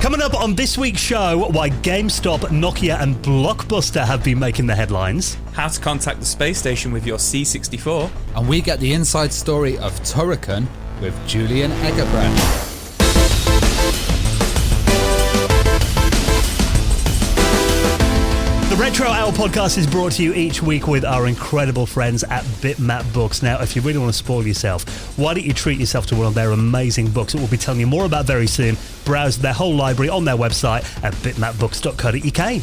Coming up on this week's show, why GameStop, Nokia and Blockbuster have been making the headlines. How to contact the space station with your C64. And we get the inside story of Turrican with Julian Eggebrecht. The Retro Hour podcast is brought to you each week with our incredible friends at Bitmap Books. Now, if you really want to spoil yourself, why don't you treat yourself to one of their amazing books that we'll be telling you more about very soon. Browse their whole library on their website at bitmapbooks.co.uk.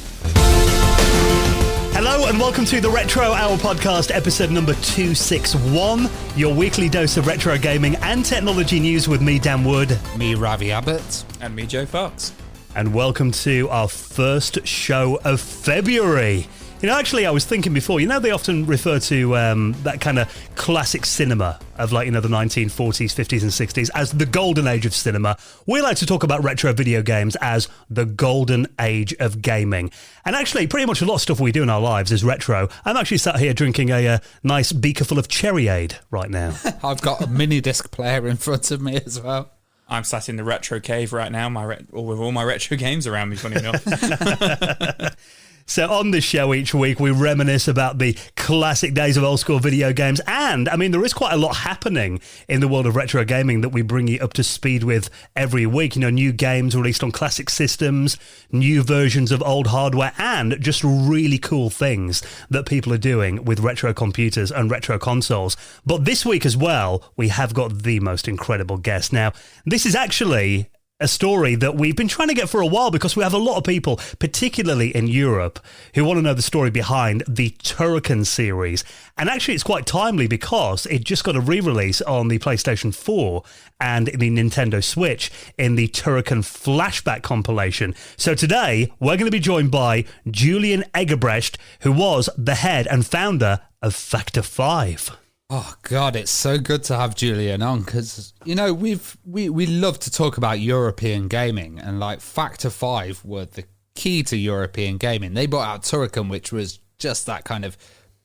Hello and welcome to the Retro Hour podcast, episode number 261, your weekly dose of retro gaming and technology news with me, Dan Wood. Me, Ravi Abbott. And me, Joe Fox. And welcome to our first show of February. You know, actually, I was thinking before, you know, they often refer to that kind of classic cinema of, like, you know, the 1940s, 50s and 60s as the golden age of cinema. We like to talk about retro video games as the golden age of gaming. And actually, pretty much a lot of stuff we do in our lives is retro. I'm actually sat here drinking a nice beaker full of Cherryade right now. I've got a mini disc player in front of me as well. I'm sat in the retro cave right now, with all my retro games around me, funny enough. So on this show each week, we reminisce about the classic days of old school video games. And, I mean, there is quite a lot happening in the world of retro gaming that we bring you up to speed with every week. You know, new games released on classic systems, new versions of old hardware, and just really cool things that people are doing with retro computers and retro consoles. But this week as well, we have got the most incredible guest. Now, this is actually a story that we've been trying to get for a while because we have a lot of people, particularly in Europe, who want to know the story behind the Turrican series. And actually, it's quite timely because it just got a re-release on the PlayStation 4 and the Nintendo Switch in the Turrican Flashback compilation. So today, we're going to be joined by Julian Eggebrecht, who was the head and founder of Factor 5. Oh, God, it's so good to have Julian on because, you know, we love to talk about European gaming, and like Factor 5 were the key to European gaming. They brought out Turrican, which was just that kind of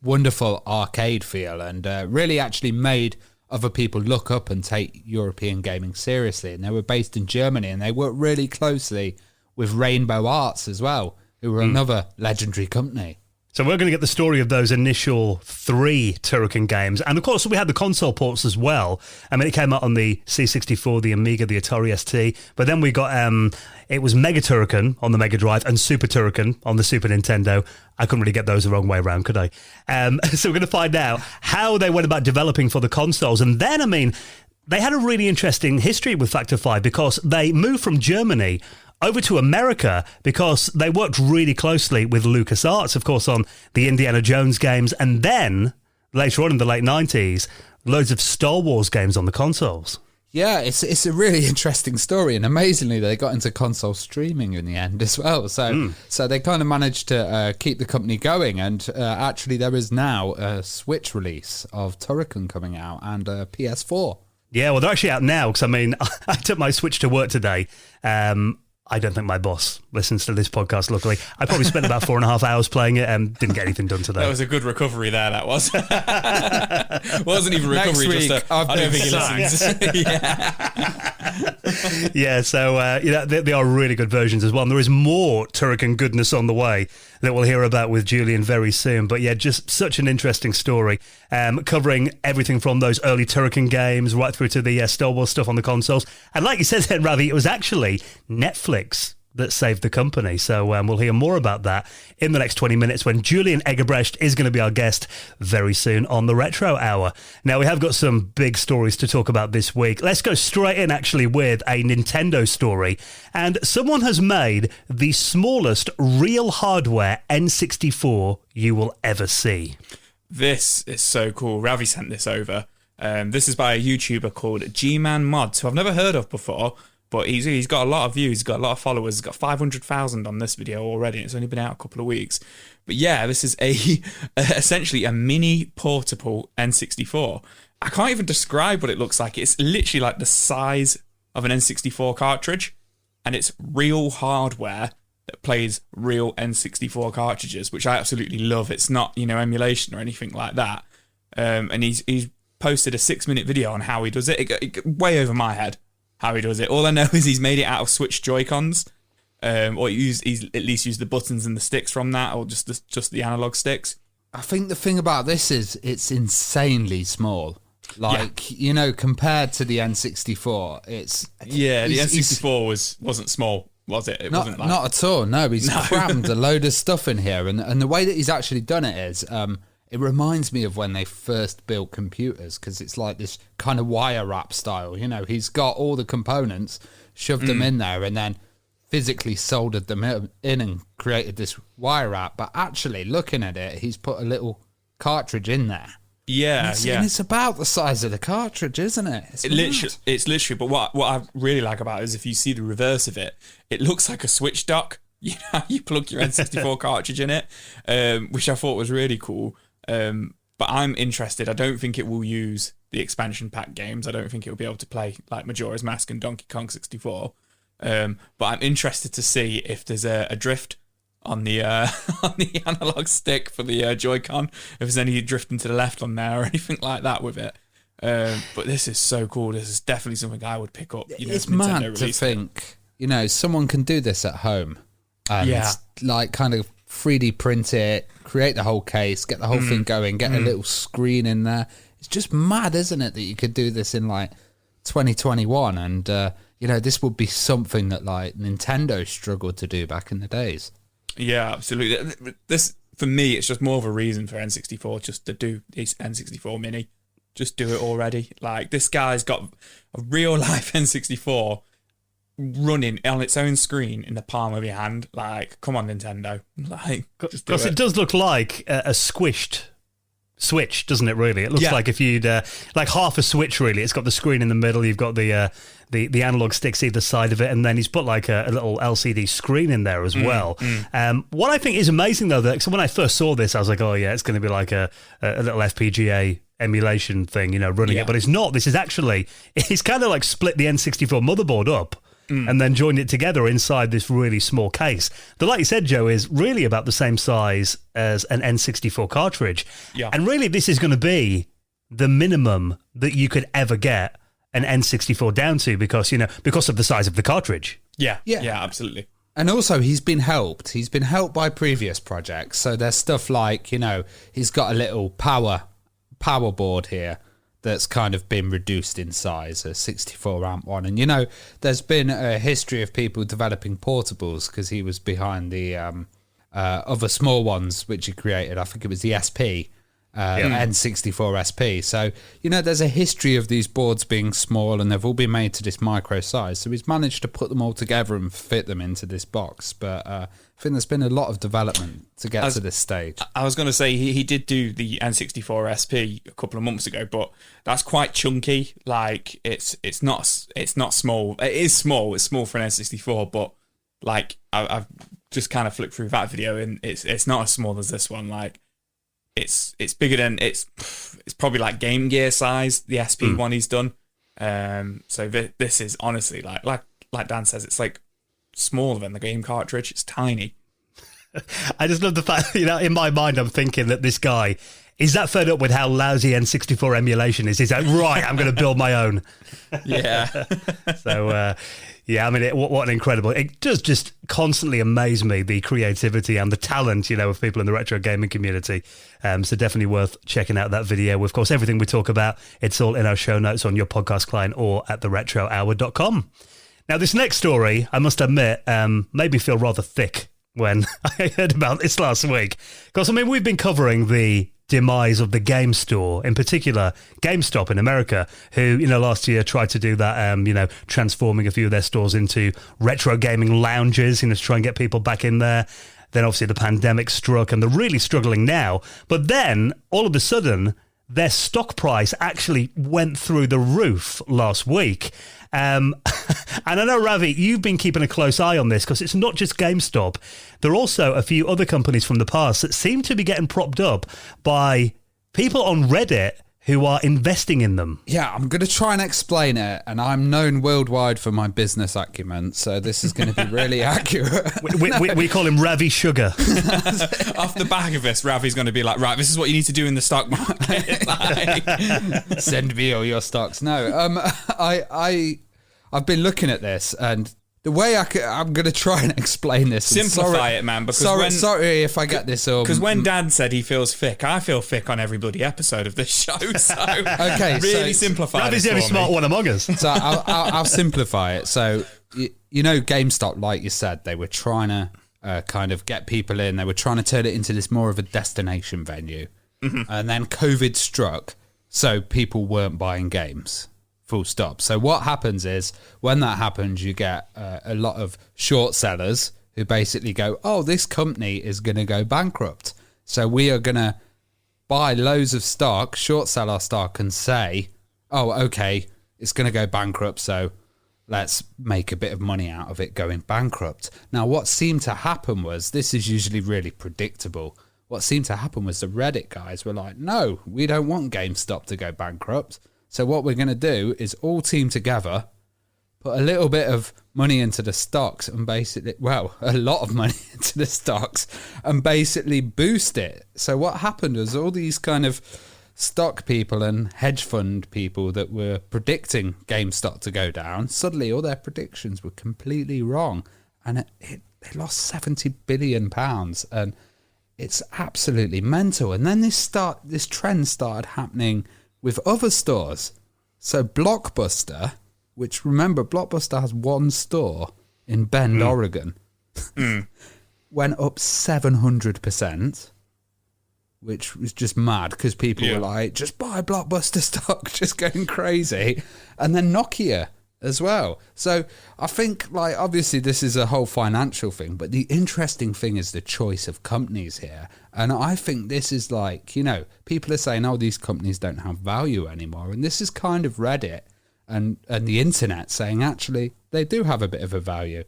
wonderful arcade feel and really actually made other people look up and take European gaming seriously. And they were based in Germany, and they worked really closely with Rainbow Arts as well, who were another legendary company. So we're going to get the story of those initial 3 Turrican games. And of course, we had the console ports as well. I mean, it came out on the C64, the Amiga, the Atari ST. But then we got, it was Mega Turrican on the Mega Drive and Super Turrican on the Super Nintendo. I couldn't really get those the wrong way around, could I? So we're going to find out how they went about developing for the consoles. And then, I mean, they had a really interesting history with Factor 5 because they moved from Germany over to America because they worked really closely with LucasArts, of course, on the Indiana Jones games, and then, later on in the late 90s, loads of Star Wars games on the consoles. Yeah, it's a really interesting story, and amazingly, they got into console streaming in the end as well. So they kind of managed to keep the company going, and actually there is now a Switch release of Turrican coming out and a PS4. Yeah, well, they're actually out now, because, I mean, I took my Switch to work today. I don't think my boss listens to this podcast, luckily. I probably spent about 4.5 hours playing it and didn't get anything done today. That was a good recovery there, that was. Wasn't even recovery, Next week, I don't think he listens. Yeah, so you know, they are really good versions as well. And there is more Turrican goodness on the way that we'll hear about with Julian very soon. But yeah, just such an interesting story, covering everything from those early Turrican games right through to the Star Wars stuff on the consoles. And like you said then, Ravi, it was actually Netflix that saved the company. So we'll hear more about that in the next 20 minutes when Julian Eggebrecht is going to be our guest very soon on the Retro Hour. Now, we have got some big stories to talk about this week. Let's go straight in, actually, with a Nintendo story. And someone has made the smallest real hardware N64 you will ever see. This is so cool. Ravi sent this over. This is by a YouTuber called G-Man Mods, who I've never heard of before. But he's got a lot of views, he's got a lot of followers, he's got 500,000 on this video already, and it's only been out a couple of weeks. But yeah, this is essentially a mini portable N64. I can't even describe what it looks like. It's literally like the size of an N64 cartridge, and it's real hardware that plays real N64 cartridges, which I absolutely love. It's not, you know, emulation or anything like that. And he's posted a 6-minute video on how he does it. It way over my head how he does it. All I know is he's made it out of Switch Joy-Cons, or he's at least used the buttons and the sticks from that, or just the analog sticks. I think the thing about this is it's insanely small. Like, you know, compared to the N64, the N64 wasn't small, was it? It wasn't not at all. No, he's crammed a load of stuff in here, and the way that he's actually done it is, it reminds me of when they first built computers, because it's like this kind of wire wrap style. You know, he's got all the components, shoved them in there, and then physically soldered them in and created this wire wrap. But actually, looking at it, he's put a little cartridge in there. Yeah, And it's about the size of the cartridge, isn't it? It's literally. But what I really like about it is if you see the reverse of it, it looks like a switch dock. You know, you plug your N64 cartridge in it, which I thought was really cool. But I'm interested. I don't think it will use the expansion pack games. I don't think it will be able to play like Majora's Mask and Donkey Kong 64. But I'm interested to see if there's a drift on the on the analog stick for the Joy-Con, if there's any drifting to the left on there or anything like that with it. But this is so cool. This is definitely something I would pick up. You know, it's mad to think, you know, someone can do this at home and like kind of 3D print it, create the whole case, get the whole thing going, get a little screen in there. It's just mad, isn't it, that you could do this in like 2021, and you know, this would be something that like Nintendo struggled to do back in the days. Yeah, absolutely. This, for me, it's just more of a reason for N64 just to do this N64 Mini. Just do it already. Like, this guy's got a real life N64 running on its own screen in the palm of your hand. Like, come on, Nintendo. Like, just do it. Because it does look like a squished Switch, doesn't it, really? It looks like if you'd, like half a Switch, really. It's got the screen in the middle, you've got the analog sticks either side of it, and then he's put like a little LCD screen in there as well. What I think is amazing, though, that when I first saw this, I was like, oh, yeah, it's going to be like a little FPGA emulation thing, you know, running it. But it's not. This is actually, it's kind of like split the N64 motherboard up and then joined it together inside this really small case. That, like you said, Joe, is really about the same size as an N64 cartridge. Yeah. And really, this is going to be the minimum that you could ever get an N64 down to, because, you know, because of the size of the cartridge. Yeah, absolutely. And also, he's been helped. He's been helped by previous projects. So there's stuff like, you know, he's got a little power board here that's kind of been reduced in size, a 64 amp one. And, you know, there's been a history of people developing portables, because he was behind the other small ones which he created. I think it was the SP, N64 SP. So, you know, there's a history of these boards being small, and they've all been made to this micro size. So he's managed to put them all together and fit them into this box. But I think there's been a lot of development to get to this stage. I was going to say he did do the N64 SP a couple of months ago, but that's quite chunky. Like, it's not small. It is small. It's small for an N64, but like I've just kind of flicked through that video, and it's not as small as this one. Like, it's bigger than it's probably like Game Gear size, the SP one he's done. So this is honestly like Dan says, it's like smaller than the game cartridge. It's tiny. I just love the fact, you know, in my mind, I'm thinking that this guy is that fed up with how lousy N64 emulation is. He's like, right, I'm going to build my own. Yeah. So, yeah, I mean, what an incredible... It does just constantly amaze me, the creativity and the talent, you know, of people in the retro gaming community. So definitely worth checking out that video. Of course, everything we talk about, it's all in our show notes on your podcast client or at theretrohour.com. Now, this next story, I must admit, made me feel rather thick when I heard about this last week. Because, I mean, we've been covering the demise of the game store, in particular GameStop in America, who, you know, last year tried to do that, you know, transforming a few of their stores into retro gaming lounges, you know, to try and get people back in there. Then obviously the pandemic struck and they're really struggling now. But then all of a sudden, their stock price actually went through the roof last week. And I know, Ravi, you've been keeping a close eye on this, because it's not just GameStop. There are also a few other companies from the past that seem to be getting propped up by people on Reddit who are investing in them. Yeah, I'm going to try and explain it, and I'm known worldwide for my business acumen, so this is going to be really accurate. We call him Ravi Sugar. Off the back of this, Ravi's going to be like, right, this is what you need to do in the stock market. Like, send me all your stocks. No, I've been looking at this, and The way I'm going to try and explain this. Simplify it, man. Because sorry if I get this up. Because when Dan said he feels thick, I feel thick on every bloody episode of this show. So okay, really simplify it. Ravi's the only smart one among us. So I'll simplify it. So, you know, GameStop, like you said, they were trying to kind of get people in. They were trying to turn it into this more of a destination venue. Mm-hmm. And then COVID struck, so people weren't buying games. Full stop. So what happens is when that happens, you get a lot of short sellers who basically go, oh, this company is going to go bankrupt. So we are going to buy loads of stock, short sell our stock and say, oh, okay, it's going to go bankrupt. So let's make a bit of money out of it going bankrupt. Now, what seemed to happen was, this is usually really predictable. What seemed to happen was the Reddit guys were like, no, we don't want GameStop to go bankrupt. So what we're going to do is all team together, put a little bit of money into the stocks and basically, well, a lot of money into the stocks and basically boost it. So what happened was all these kind of stock people and hedge fund people that were predicting GameStop to go down, suddenly all their predictions were completely wrong. And they lost £70 billion. And it's absolutely mental. And then this trend started happening with other stores. So Blockbuster, which remember, Blockbuster has one store in Bend, Oregon, went up 700%, which was just mad because people were like, just buy Blockbuster stock, just going crazy. And then Nokia as well. So I think, like, obviously this is a whole financial thing, but the interesting thing is the choice of companies here. And I think this is like, you know, people are saying, oh, these companies don't have value anymore. And this is kind of Reddit and the internet saying, actually, they do have a bit of a value.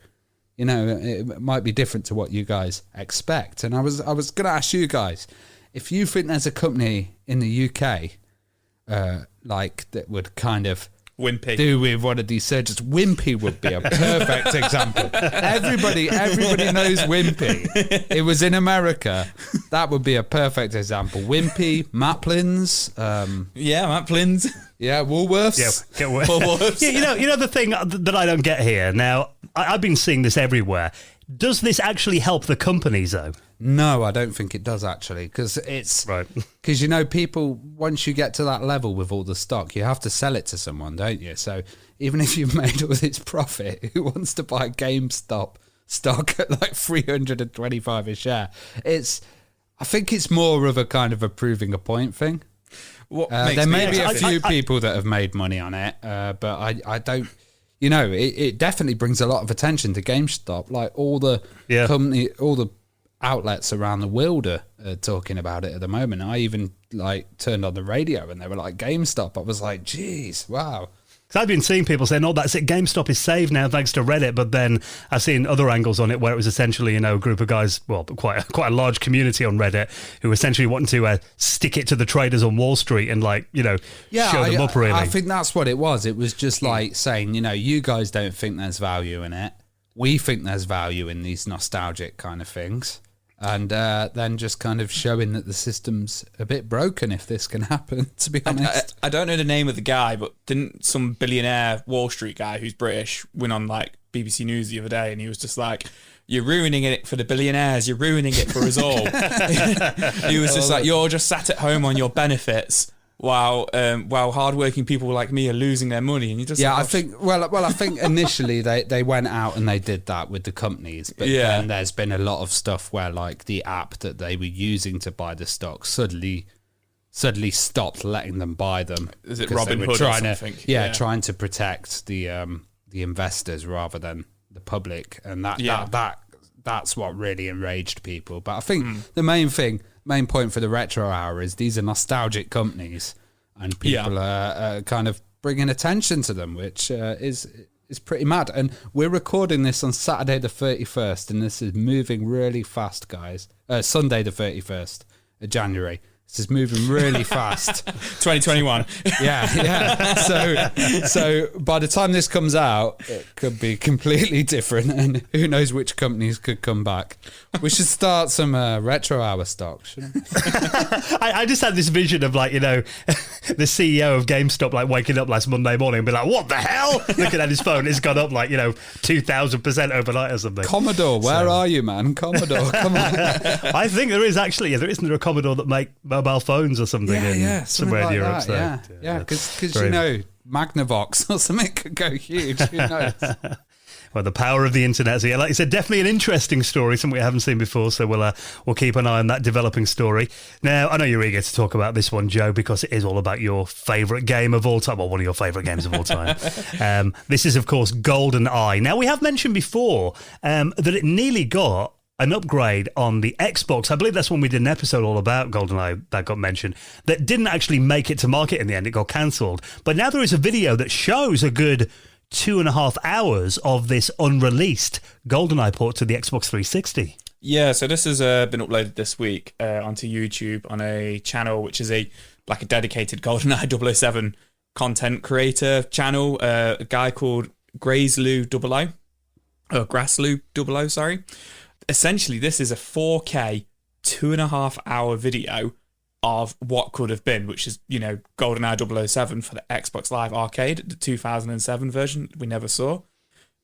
You know, it might be different to what you guys expect. And I was going to ask you guys, if you think there's a company in the UK, like, that would kind of Wimpy. do with one of these surgeons. Wimpy would be a perfect example. Everybody knows Wimpy. It was in America. That would be a perfect example. Wimpy, Maplin's. Yeah, Maplin's. Yeah, Woolworths. Yeah, Woolworths. Yeah, you know the thing that I don't get here. Now, I've been seeing this everywhere. Does this actually help the companies, though? No, I don't think it does, actually, because it's right. Because, you know, people, once you get to that level with all the stock, you have to sell it to someone, don't you? So even if you've made all this profit, who wants to buy GameStop stock at like $325 a share? I think it's more of a kind of a proving a point thing. There may be a few people that have made money on it, but I don't. You know, it definitely brings a lot of attention to GameStop. Like all the all the outlets around the world are talking about it at the moment. I even like turned on the radio and they were like GameStop. I was like, geez, wow. Because I've been seeing people saying, "Oh, that's it. GameStop is saved now thanks to Reddit." But then I've seen other angles on it where it was essentially, you know, a group of guys, well, quite a large community on Reddit who essentially wanting to stick it to the traders on Wall Street and, like, you know, show them up. Really, I think that's what it was. It was just like saying, you know, you guys don't think there's value in it. We think there's value in these nostalgic kind of things. And then just kind of showing that the system's a bit broken if this can happen, to be honest. I don't know the name of the guy, but didn't some billionaire Wall Street guy who's British went on like BBC News the other day and he was just like, you're ruining it for the billionaires, you're ruining it for us all. He was just like, you're just sat at home on your benefits while hardworking people like me are losing their money, and you just I think initially they went out and they did that with the companies, but then there's been a lot of stuff where like the app that they were using to buy the stock suddenly stopped letting them buy them. Is it Robin Hood or something? Trying to protect the investors rather than the public, and that's what really enraged people. But I think the main point for the Retro Hour is these are nostalgic companies and people are kind of bringing attention to them, which is pretty mad. And we're recording this on Saturday the 31st, and this is moving really fast, guys. Sunday the 31st of January. This is moving really fast. 2021. Yeah. So by the time this comes out, it could be completely different, and who knows which companies could come back. We should start some retro hour stock, shouldn't we? I just had this vision of, like, you know, the CEO of GameStop, like, waking up last Monday morning and be like, what the hell? Looking at his phone, it's gone up, like, you know, 2,000% overnight or something. Commodore, where are you, man? Commodore, come on. I think there is actually, isn't there a Commodore that make mobile phones or something somewhere in Europe? Because you know, Magnavox or something could go huge. Who knows? Well, the power of the internet. So, yeah, like you said, definitely an interesting story, something we haven't seen before. So we'll keep an eye on that developing story. Now, I know you're eager to talk about this one, Joe, because it is all about your favourite game of all time. Well, one of your favourite games of all time. This is, of course, GoldenEye. Now, we have mentioned before that it nearly got an upgrade on the Xbox. I believe that's when we did an episode all about GoldenEye that got mentioned, that didn't actually make it to market in the end. It got cancelled. But now there is a video that shows a good 2.5 hours of this unreleased GoldenEye port to the Xbox 360. Yeah, so this has been uploaded this week onto YouTube on a channel which is a dedicated GoldenEye 007 content creator channel, a guy called Grassloo 00, sorry. Essentially, this is a 4K 2.5 hour video of what could have been, which is, you know, GoldenEye 007 for the Xbox Live Arcade, the 2007 version we never saw.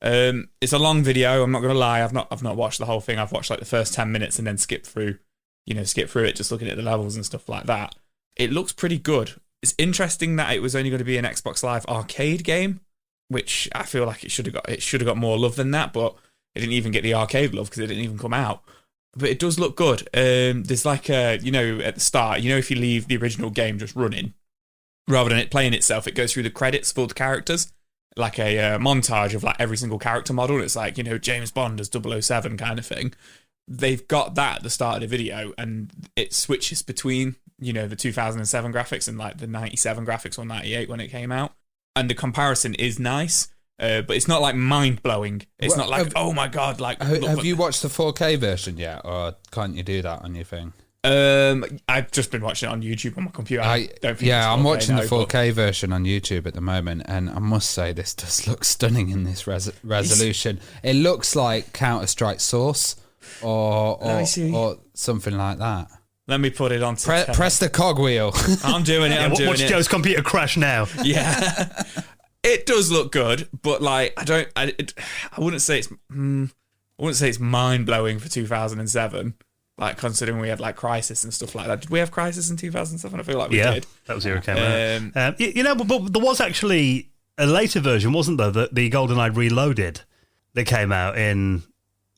It's a long video. I'm not going to lie. I've not watched the whole thing. I've watched like the first 10 minutes and then skip through it, just looking at the levels and stuff like that. It looks pretty good. It's interesting that it was only going to be an Xbox Live Arcade game, which I feel like it should have got more love than that, but it didn't even get the arcade love because it didn't even come out. But it does look good. There's like you know, at the start, you know, if you leave the original game just running, rather than it playing itself, it goes through the credits for the characters, like a montage of like every single character model. It's like, you know, James Bond as 007 kind of thing. They've got that at the start of the video, and it switches between, you know, the 2007 graphics and like the 97 graphics or 98 when it came out. And the comparison is nice. But it's not like mind-blowing. It's not like, oh my God. Like, have you watched the 4K version yet? Or can't you do that on your thing? I've just been watching it on YouTube on my computer. I'm watching the 4K version on YouTube at the moment, and I must say this does look stunning in this resolution. It looks like Counter-Strike Source or something like that. Let me put it on. Press the cogwheel. I'm doing it. Watch Joe's computer crash now. Yeah. It does look good, but like I wouldn't say it's mind blowing for 2007. Like, considering we had like Crisis and stuff like that. Did we have Crisis in 2007? I feel like we did. That was the year it came out. You know, but there was actually a later version, wasn't there? The GoldenEye Reloaded that came out in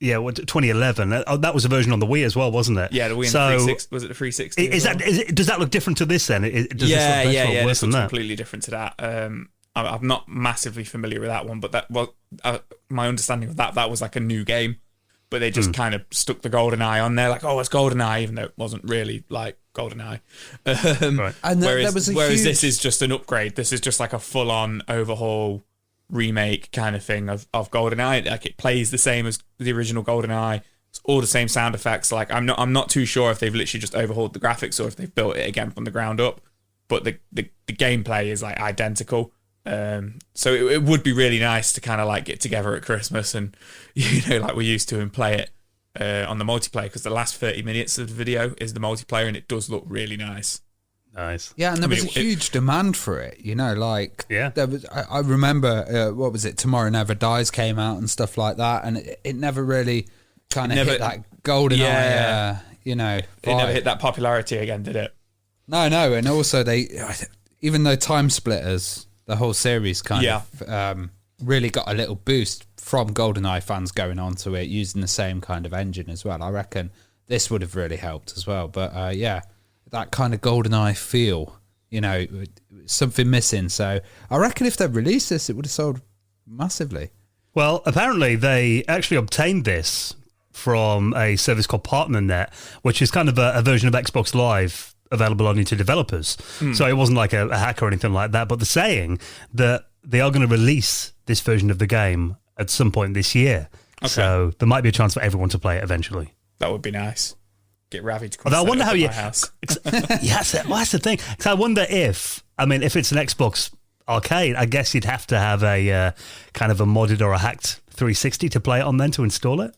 2011. That was a version on the Wii as well, wasn't it? Yeah, the Wii and the 360. Was it the 360? Does that look different to this then? Does this looks completely different to that. I'm not massively familiar with that one, but that was my understanding of that was like a new game, but they just kind of stuck the GoldenEye on there, like, oh, it's GoldenEye, even though it wasn't really like GoldenEye. Right. And whereas this is just an upgrade. This is just like a full-on overhaul remake kind of thing of GoldenEye. Like, it plays the same as the original GoldenEye. It's all the same sound effects. Like, I'm not too sure if they've literally just overhauled the graphics or if they've built it again from the ground up. But the gameplay is like identical. So it would be really nice to kind of like get together at Christmas and, you know, like we used to, and play it on the multiplayer, because the last 30 minutes of the video is the multiplayer, and it does look really nice. Nice. Yeah, and there was a huge demand for it, you know, like, there was, I remember, what was it, Tomorrow Never Dies came out and stuff like that, and it never really kind of hit that GoldenEye, you know, vibe. It never hit that popularity again, did it? No, and also even though Time Splitters, the whole series kind of really got a little boost from GoldenEye fans going onto it using the same kind of engine as well. I reckon this would have really helped as well. But that kind of GoldenEye feel, you know, something missing. So I reckon if they'd released this, it would have sold massively. Well, apparently they actually obtained this from a service called PartnerNet, which is kind of a version of Xbox Live available only to developers. So it wasn't like a hack or anything like that, but they're saying that they are going to release this version of the game at some point this year. Okay. So there might be a chance for everyone to play it eventually. That would be nice. Get Ravi to come. I wonder how my you. house. Yeah, that's the thing. So I wonder if if it's an Xbox Arcade, I guess you'd have to have a kind of a modded or a hacked 360 to play it on then to install it.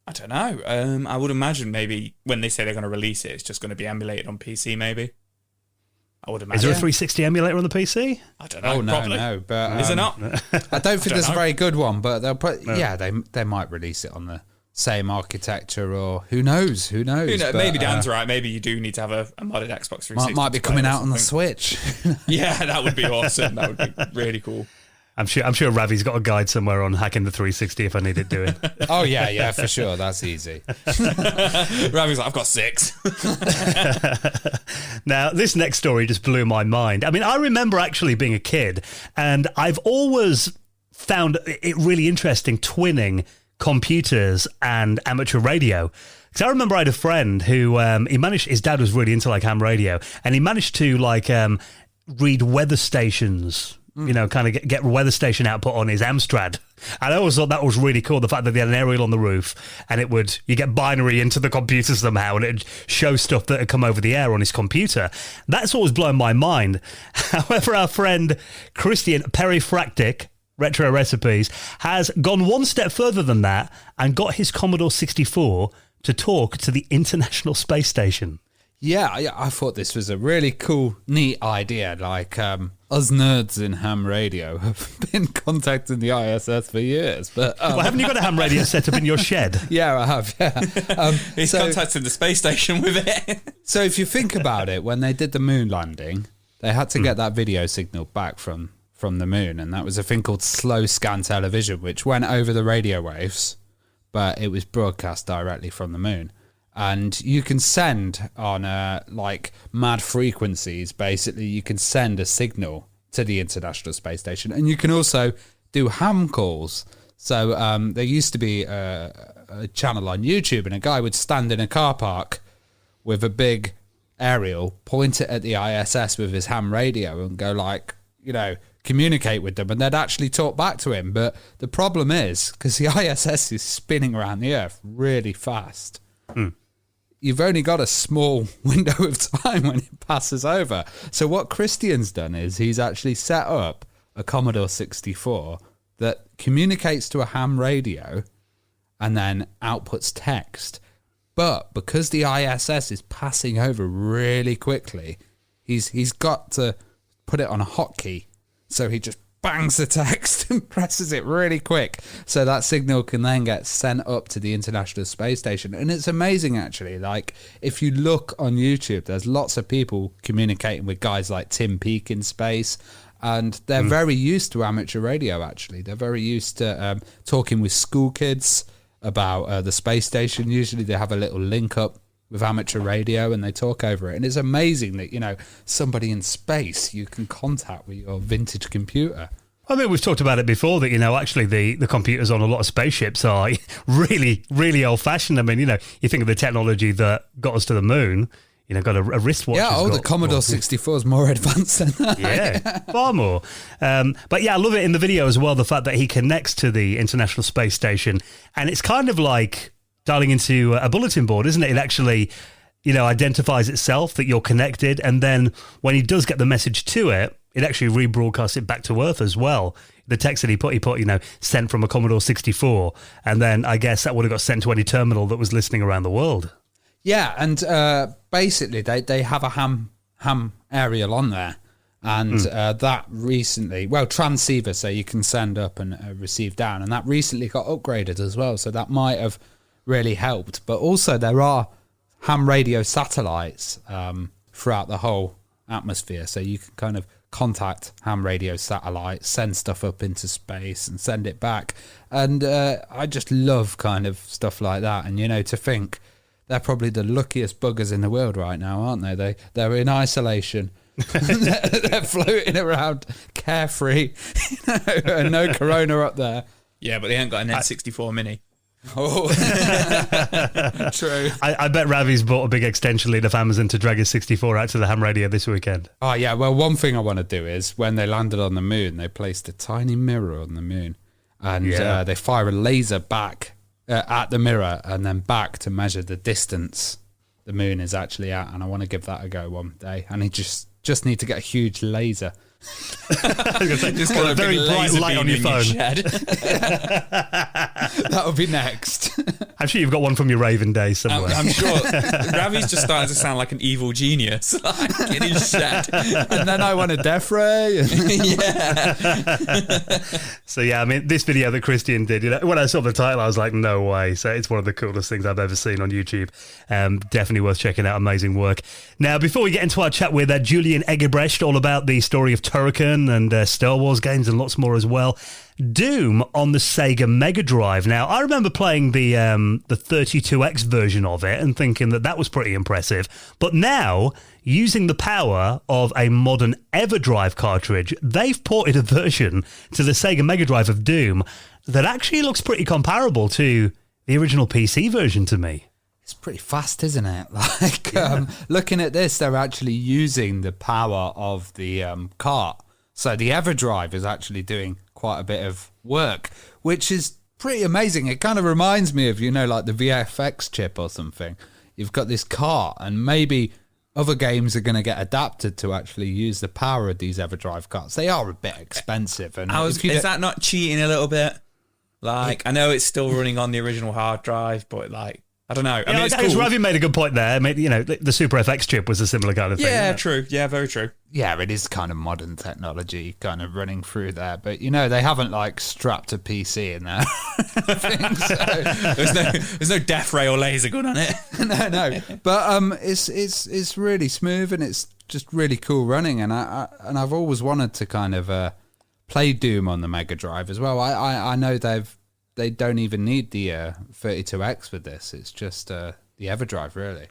I don't know. I would imagine maybe when they say they're going to release it, it's just going to be emulated on PC. Maybe. I would imagine. Is there a 360 emulator on the PC? I don't know. Oh no, probably. no, but Is it not? I don't think there's a know. very good one, but they'll put. No. Yeah, they might release it on the same architecture, or who knows? Who knows? But, maybe Dan's right. Maybe you do need to have a modded Xbox 360. Might be coming out on the Switch. Yeah, that would be awesome. That would be really cool. I'm sure Ravi's got a guide somewhere on hacking the 360 if I need it doing. Oh yeah, for sure. That's easy. Ravi's like, I've got 6. Now, this next story just blew my mind. I mean, I remember actually being a kid, and I've always found it really interesting twinning computers and amateur radio. Because I remember I had a friend who his dad was really into like ham radio, and he managed to read weather stations. Kind of get weather station output on his Amstrad. And I always thought that was really cool, the fact that they had an aerial on the roof and you get binary into the computer somehow and it'd show stuff that had come over the air on his computer. That's always blown my mind. However, our friend Christian Perifractic, Retro Recipes, has gone one step further than that and got his Commodore 64 to talk to the International Space Station. Yeah, I thought this was a really cool, neat idea. Like, us nerds in ham radio have been contacting the ISS for years. But well, haven't you got a ham radio set up in your shed? Yeah, I have, yeah. He's contacted the space station with it. So if you think about it, when they did the moon landing, they had to get that video signal back from the moon. And that was a thing called slow scan television, which went over the radio waves, but it was broadcast directly from the moon. And you can send on mad frequencies. Basically, you can send a signal to the International Space Station, and you can also do ham calls. So there used to be a channel on YouTube, and a guy would stand in a car park with a big aerial, point it at the ISS with his ham radio, and go communicate with them, and they'd actually talk back to him. But the problem is, because the ISS is spinning around the Earth really fast. You've only got a small window of time when it passes over. So what Christian's done is he's actually set up a Commodore 64 that communicates to a ham radio and then outputs text. But because the ISS is passing over really quickly, he's got to put it on a hotkey. So he just bangs the text and presses it really quick, so that signal can then get sent up to the International Space Station. And it's amazing, actually. Like, if you look on YouTube, there's lots of people communicating with guys like Tim Peake in space, and they're very used to amateur radio, actually. They're very used to talking with school kids about the space station. Usually they have a little link up with amateur radio and they talk over it. And it's amazing that, somebody in space you can contact with your vintage computer. I mean, we've talked about it before that, actually the computers on a lot of spaceships are really, really old-fashioned. I mean, you think of the technology that got us to the moon, got a wristwatch. Yeah, the Commodore 64 is more advanced than that. Yeah, far more. But yeah, I love it in the video as well, the fact that he connects to the International Space Station. And it's kind of like dialing into a bulletin board, isn't it? It actually, identifies itself that you're connected. And then when he does get the message to it, it actually rebroadcasts it back to Earth as well. The text that he put, sent from a Commodore 64. And then I guess that would have got sent to any terminal that was listening around the world. Yeah, and basically they have a ham aerial on there. And that recently, transceiver, so you can send up and receive down. And that recently got upgraded as well. So that might have really helped. But also there are ham radio satellites throughout the whole atmosphere. So you can kind of contact ham radio satellites, send stuff up into space and send it back. And I just love kind of stuff like that. And, to think they're probably the luckiest buggers in the world right now, aren't they? They're in isolation. they're floating around carefree, and no corona up there. Yeah, but they ain't got an N64 Mini. Oh, true. I bet Ravi's bought a big extension lead of Amazon to drag his 64 out to the ham radio this weekend. Oh, yeah. Well, one thing I want to do is when they landed on the moon, they placed a tiny mirror on the moon and they fire a laser back at the mirror and then back to measure the distance the moon is actually out, and I want to give that a go one day. And I just need to get a huge laser. Just got a very bright light on your phone. That'll be next. I'm sure you've got one from your Raven days somewhere. I'm sure. Ravi's just starting to sound like an evil genius, like in his shed. And then I want a death ray. So yeah, I mean, this video that Christian did, when I saw the title, I was like, no way. So it's one of the coolest things I've ever seen on YouTube. Definitely worth checking out. Amazing work. Now, before we get into our chat with Julian Eggebrecht, all about the story of Turrican and Star Wars games and lots more as well. Doom on the Sega Mega Drive. Now, I remember playing the 32X version of it and thinking that was pretty impressive. But now, using the power of a modern EverDrive cartridge, they've ported a version to the Sega Mega Drive of Doom that actually looks pretty comparable to the original PC version to me. It's pretty fast, isn't it? Looking at this, they're actually using the power of the cart. So the EverDrive is actually doing quite a bit of work, which is pretty amazing. It kind of reminds me of, like the VFX chip or something. You've got this cart, and maybe other games are going to get adapted to actually use the power of these EverDrive carts. They are a bit expensive. And is that not cheating a little bit? Like, I know it's still running on the original hard drive, but like, I don't know. I mean, it's cool. Ravi made a good point there. I mean, the Super FX chip was a similar kind of thing. Yeah, true. Yeah, very true. Yeah, it is kind of modern technology kind of running through there. But, they haven't, strapped a PC in there. There's no death ray or laser gun on it. No. But it's really smooth, and it's just really cool running. And I've always wanted to kind of play Doom on the Mega Drive as well. I know they don't even need the 32X for this. It's just the EverDrive, really.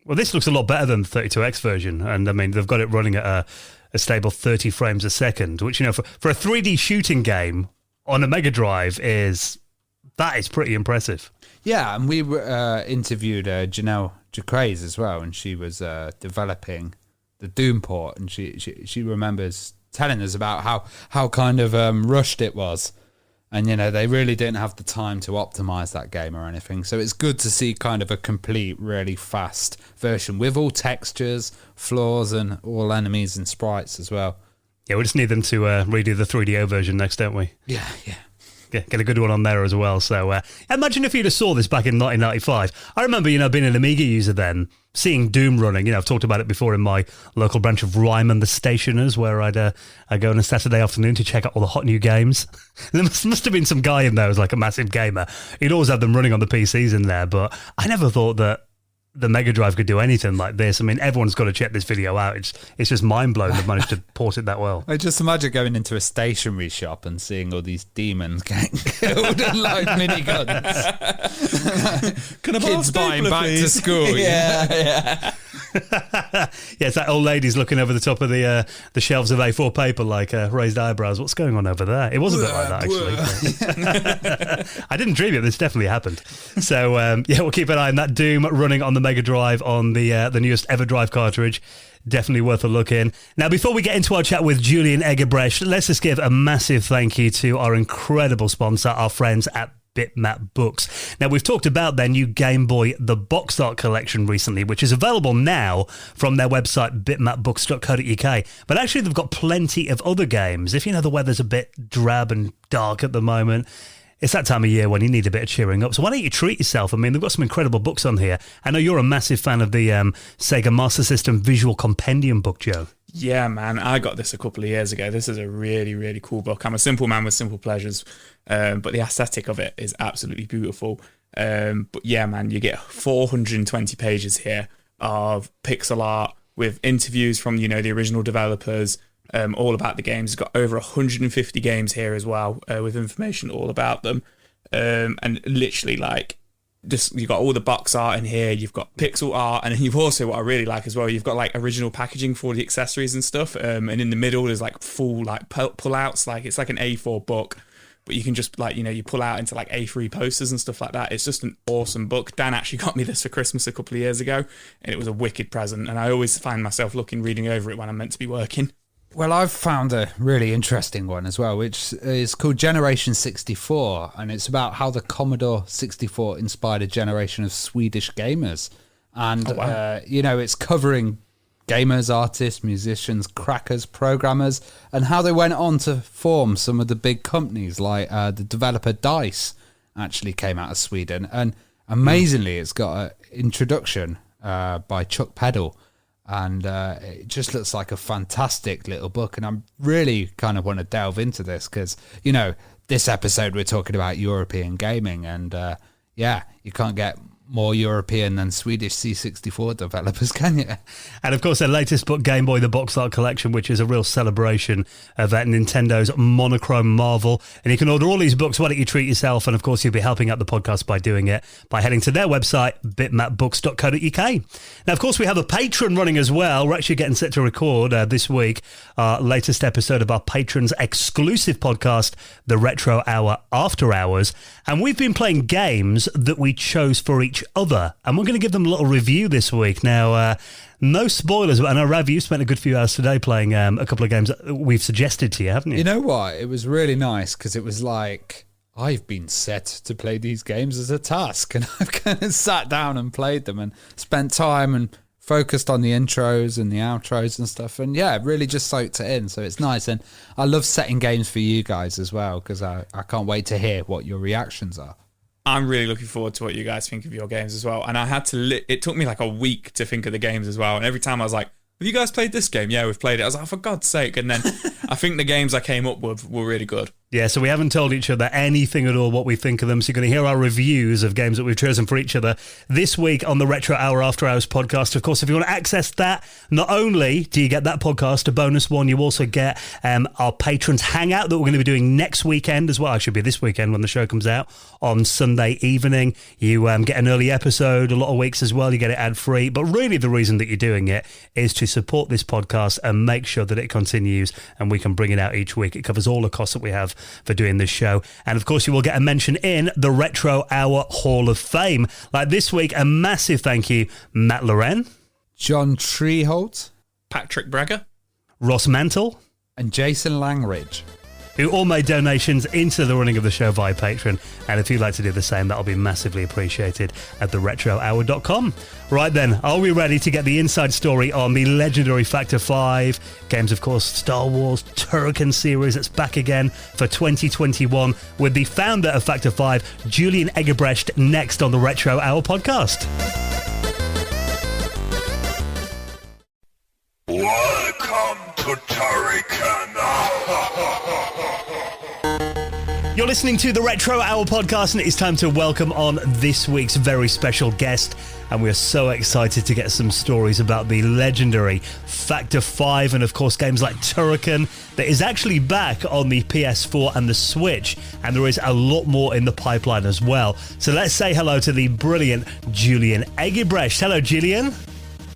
Well, this looks a lot better than the 32X version. And, I mean, they've got it running at a stable 30 frames a second, which, for a 3D shooting game on a Mega Drive that is pretty impressive. Yeah, and we interviewed Janelle Jacraze as well, and she was developing the Doom port, and she remembers telling us about how kind of rushed it was. And, they really didn't have the time to optimize that game or anything. So it's good to see kind of a complete, really fast version with all textures, floors, and all enemies and sprites as well. Yeah, we just need them to redo the 3DO version next, don't we? Yeah. Get a good one on there as well. So imagine if you'd have saw this back in 1995. I remember, being an Amiga user then, seeing Doom running. I've talked about it before in my local branch of Ryman, the Stationers, where I'd go on a Saturday afternoon to check out all the hot new games. There must have been some guy in there who was like a massive gamer. He'd always have them running on the PCs in there, but I never thought that the Mega Drive could do anything like this. I mean, everyone's got to check this video out. It's just mind-blowing they've managed to port it that well. I just imagine going into a stationery shop and seeing all these demons getting killed and miniguns. Can I Kids buying back to school. Yeah. Yeah, it's that old lady's looking over the top of the shelves of A4 paper like raised eyebrows. What's going on over there? It was a bit like that, actually. I didn't dream it. This definitely happened. So, we'll keep an eye on that Doom running on the Mega Drive on the newest EverDrive cartridge. Definitely worth a look in. Now, before we get into our chat with Julian Eggebrecht, let's just give a massive thank you to our incredible sponsor, our friends at Bitmap Books. Now, we've talked about their new Game Boy The Box Art collection recently, which is available now from their website, bitmapbooks.co.uk. But actually, they've got plenty of other games. If the weather's a bit drab and dark at the moment, it's that time of year when you need a bit of cheering up. So why don't you treat yourself? I mean, they've got some incredible books on here. I know you're a massive fan of the Sega Master System Visual Compendium book, Joe. Yeah, man. I got this a couple of years ago. This is a really, really cool book. I'm a simple man with simple pleasures, but the aesthetic of it is absolutely beautiful. But yeah, man, you get 420 pages here of pixel art with interviews from, the original developers, all about the games. It's got over 150 games here as well, with information all about them. And literally, just you've got all the box art in here, you've got pixel art, and then you've also, what I really like as well, you've got original packaging for the accessories and stuff. And in the middle, there's full pull-outs. It's like an A4 book, but you can just you pull out into A3 posters and stuff like that. It's just an awesome book. Dan actually got me this for Christmas a couple of years ago, and it was a wicked present. And I always find myself reading over it when I'm meant to be working. Well, I've found a really interesting one as well, which is called Generation 64, and it's about how the Commodore 64 inspired a generation of Swedish gamers. And, it's covering gamers, artists, musicians, crackers, programmers, and how they went on to form some of the big companies, like the developer DICE actually came out of Sweden. And amazingly, it's got an introduction by Chuck Peddle. And it just looks like a fantastic little book. And I really kind of want to delve into this because, this episode we're talking about European gaming. And you can't get more European than Swedish C64 developers, can you? And of course, their latest book, Game Boy, the Box Art Collection, which is a real celebration of Nintendo's monochrome marvel. And you can order all these books. Why don't you treat yourself? And of course, you'll be helping out the podcast by doing it by heading to their website, bitmapbooks.co.uk. Now, of course, we have a Patreon running as well. We're actually getting set to record this week our latest episode of our patrons' exclusive podcast, The Retro Hour After Hours. And we've been playing games that we chose for each other, and we're going to give them a little review this week. Now, no spoilers, but I know, Rav, you spent a good few hours today playing a couple of games that we've suggested to you, haven't you? You know what? It was really nice because it was like, I've been set to play these games as a task, and I've kind of sat down and played them and spent time and focused on the intros and the outros and stuff, and really just soaked it in. So it's nice, and I love setting games for you guys as well because I can't wait to hear what your reactions are. I'm really looking forward to what you guys think of your games as well. And I had to, it took me like a week to think of the games as well. And every time I was like, have you guys played this game? Yeah, we've played it. I was like, for God's sake. And then I think the games I came up with were really good. Yeah, so we haven't told each other anything at all what we think of them. So you're going to hear our reviews of games that we've chosen for each other this week on the Retro Hour After Hours podcast. Of course, if you want to access that, not only do you get that podcast, a bonus one, you also get our patrons hangout that we're going to be doing next weekend as well. It should be this weekend when the show comes out on Sunday evening. You get an early episode a lot of weeks as well. You get it ad-free. But really the reason that you're doing it is to support this podcast and make sure that it continues and we can bring it out each week. It covers all the costs that we have for doing this show. And of course, you will get a mention in the Retro Hour Hall of Fame. Like this week, a massive thank you, Matt Loren, John Treeholt, Patrick Breger, Ross Mantle, and Jason Langridge, who all made donations into the running of the show via Patreon. And if you'd like to do the same, that'll be massively appreciated at theretrohour.com. Right then, are we ready to get the inside story on the legendary Factor 5 games? Of course, Star Wars Turrican series that's back again for 2021 with the founder of Factor 5, Julian Eggebrecht, next on the Retro Hour podcast. Welcome to Turrican. You're listening to the Retro Hour podcast, and it's time to welcome on this week's very special guest. And we're so excited to get some stories about the legendary Factor 5 and, of course, games like Turrican that is actually back on the PS4 and the Switch. And there is a lot more in the pipeline as well. So let's say hello to the brilliant Julian Eggebrecht. Hello, Julian.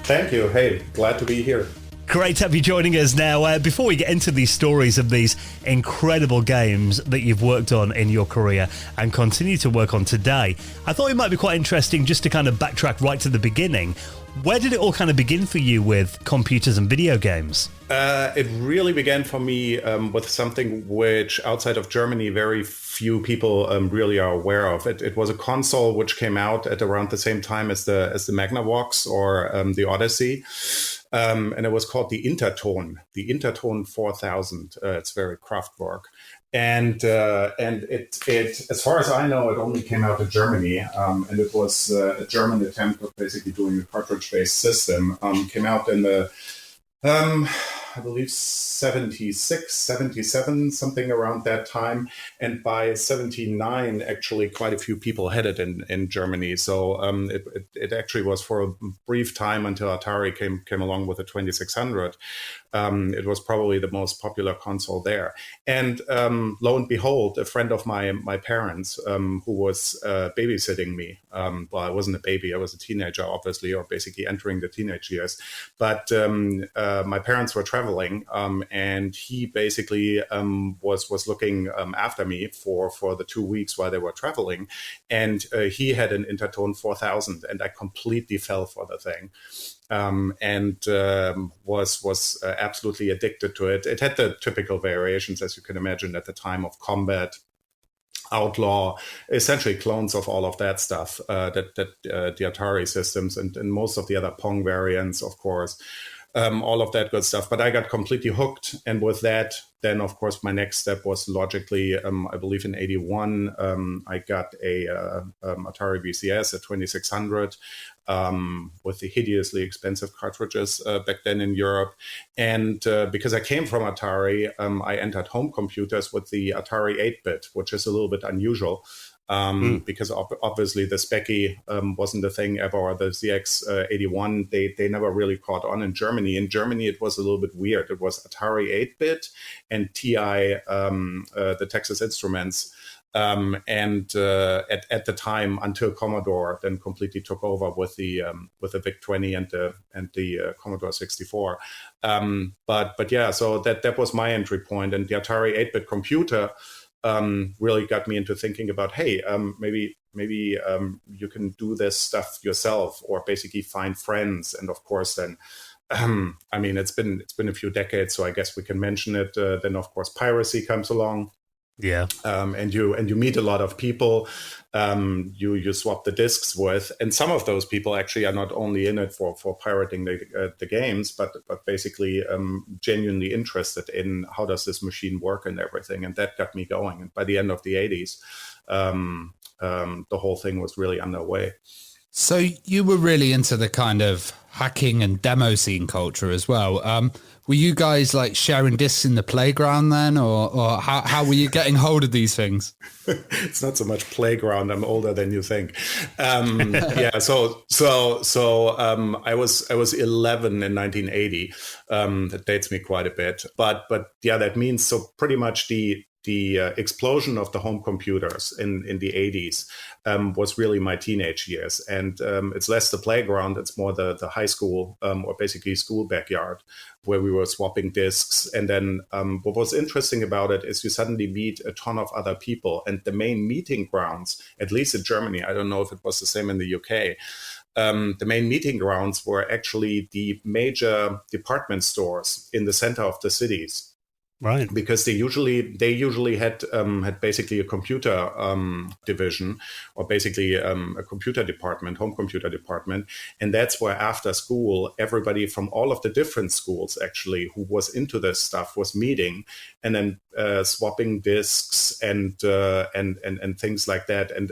Thank you. Hey, glad to be here. Great to have you joining us now. Before we get into these stories of these incredible games that you've worked on in your career and continue to work on today, I thought it might be quite interesting just to kind of backtrack right to the beginning. Where did it all kind of begin for you with computers and video games? It really began for me with something which outside of Germany, very few people really are aware of. It was a console which came out at around the same time as the Magnavox or the Odyssey. And it was called the Interton 4000. It's very Kraftwerk. And it, as far as I know, it only came out in Germany. And it was a German attempt of basically doing a cartridge-based system. Came out in the, I believe, 76, 77, something around that time. And by 79, actually, quite a few people had it in Germany. So it actually was for a brief time until Atari came along with the 2600. It was probably the most popular console there. And lo and behold, a friend of my parents who was babysitting me, well, I wasn't a baby, I was a teenager, obviously, or basically entering the teenage years. But my parents were traveling, and he basically was looking after me for the 2 weeks while they were traveling. And he had an Interton 4000, and I completely fell for the thing. And was absolutely addicted to it. It had the typical variations, as you can imagine, at the time of combat, Outlaw, essentially clones of all of that stuff, the Atari systems and most of the other Pong variants, of course, all of that good stuff. But I got completely hooked. And with that, then, of course, my next step was logically, I believe in 81, I got a Atari VCS, a 2600, with the hideously expensive cartridges back then in Europe. And because I came from Atari, I entered home computers with the Atari 8-bit, which is a little bit unusual. Because obviously the Speccy wasn't a thing ever, or the ZX81, they never really caught on in Germany. In Germany, it was a little bit weird. It was Atari 8-bit and TI, the Texas Instruments, and at the time until Commodore then completely took over with the VIC-20 and the Commodore 64. But yeah, so that was my entry point, and the Atari 8-bit computer really got me into thinking about, hey, maybe you can do this stuff yourself, or basically find friends. And of course, then, I mean, it's been a few decades, so I guess we can mention it. Then, of course, piracy comes along. Yeah, and you meet a lot of people. You swap the discs with, and some of those people actually are not only in it for pirating the games, but basically genuinely interested in how does this machine work and everything. And that got me going. And by the end of the 80s, the whole thing was really underway. So you were really into the kind of hacking and demo scene culture as well. Were you guys like sharing discs in the playground then, or how were you getting hold of these things? It's not so much playground. I'm older than you think. Yeah. So I was 11 in 1980. That dates me quite a bit. But yeah, that means so pretty much the explosion of the home computers in the 80s was really my teenage years. And it's less the playground, it's more the high school or basically school backyard where we were swapping discs. And then what was interesting about it is you suddenly meet a ton of other people. And the main meeting grounds, at least in Germany, I don't know if it was the same in the UK, the main meeting grounds were actually the major department stores in the center of the cities. Right, because they usually had basically a computer division, or basically a computer department, home computer department, and that's where after school everybody from all of the different schools actually who was into this stuff was meeting, and then swapping discs and things like that. And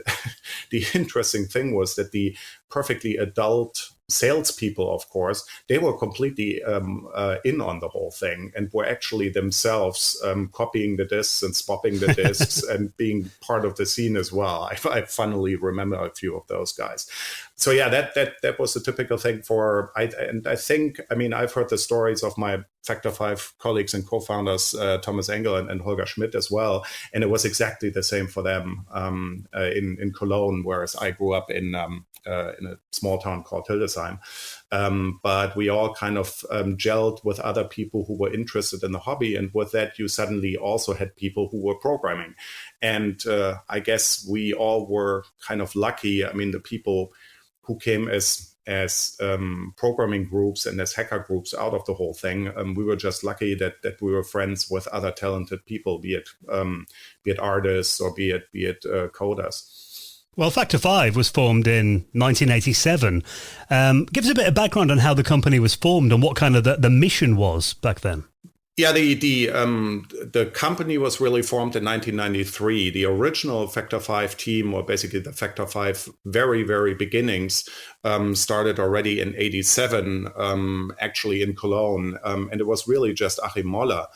the interesting thing was that the perfectly adult salespeople, of course, they were completely in on the whole thing and were actually themselves copying the discs and swapping the discs and being part of the scene as well. I funnily remember a few of those guys. So yeah, that was the typical thing for. I think I've heard the stories of my Factor 5 colleagues and co-founders Thomas Engel and Holger Schmidt as well, and it was exactly the same for them in Cologne, whereas I grew up in a small town called Hildesheim. But we all kind of gelled with other people who were interested in the hobby, and with that, you suddenly also had people who were programming, and I guess we all were kind of lucky. I mean, the people who came as programming groups and as hacker groups out of the whole thing, we were just lucky that we were friends with other talented people, be it artists or be it coders. Well, Factor 5 was formed in 1987. Give us a bit of background on how the company was formed and what kind of the mission was back then. Yeah, the company was really formed in 1993. The original Factor 5 team, or basically the Factor 5 very, very beginnings, started already in 87, actually in Cologne. And it was really just Achim Moller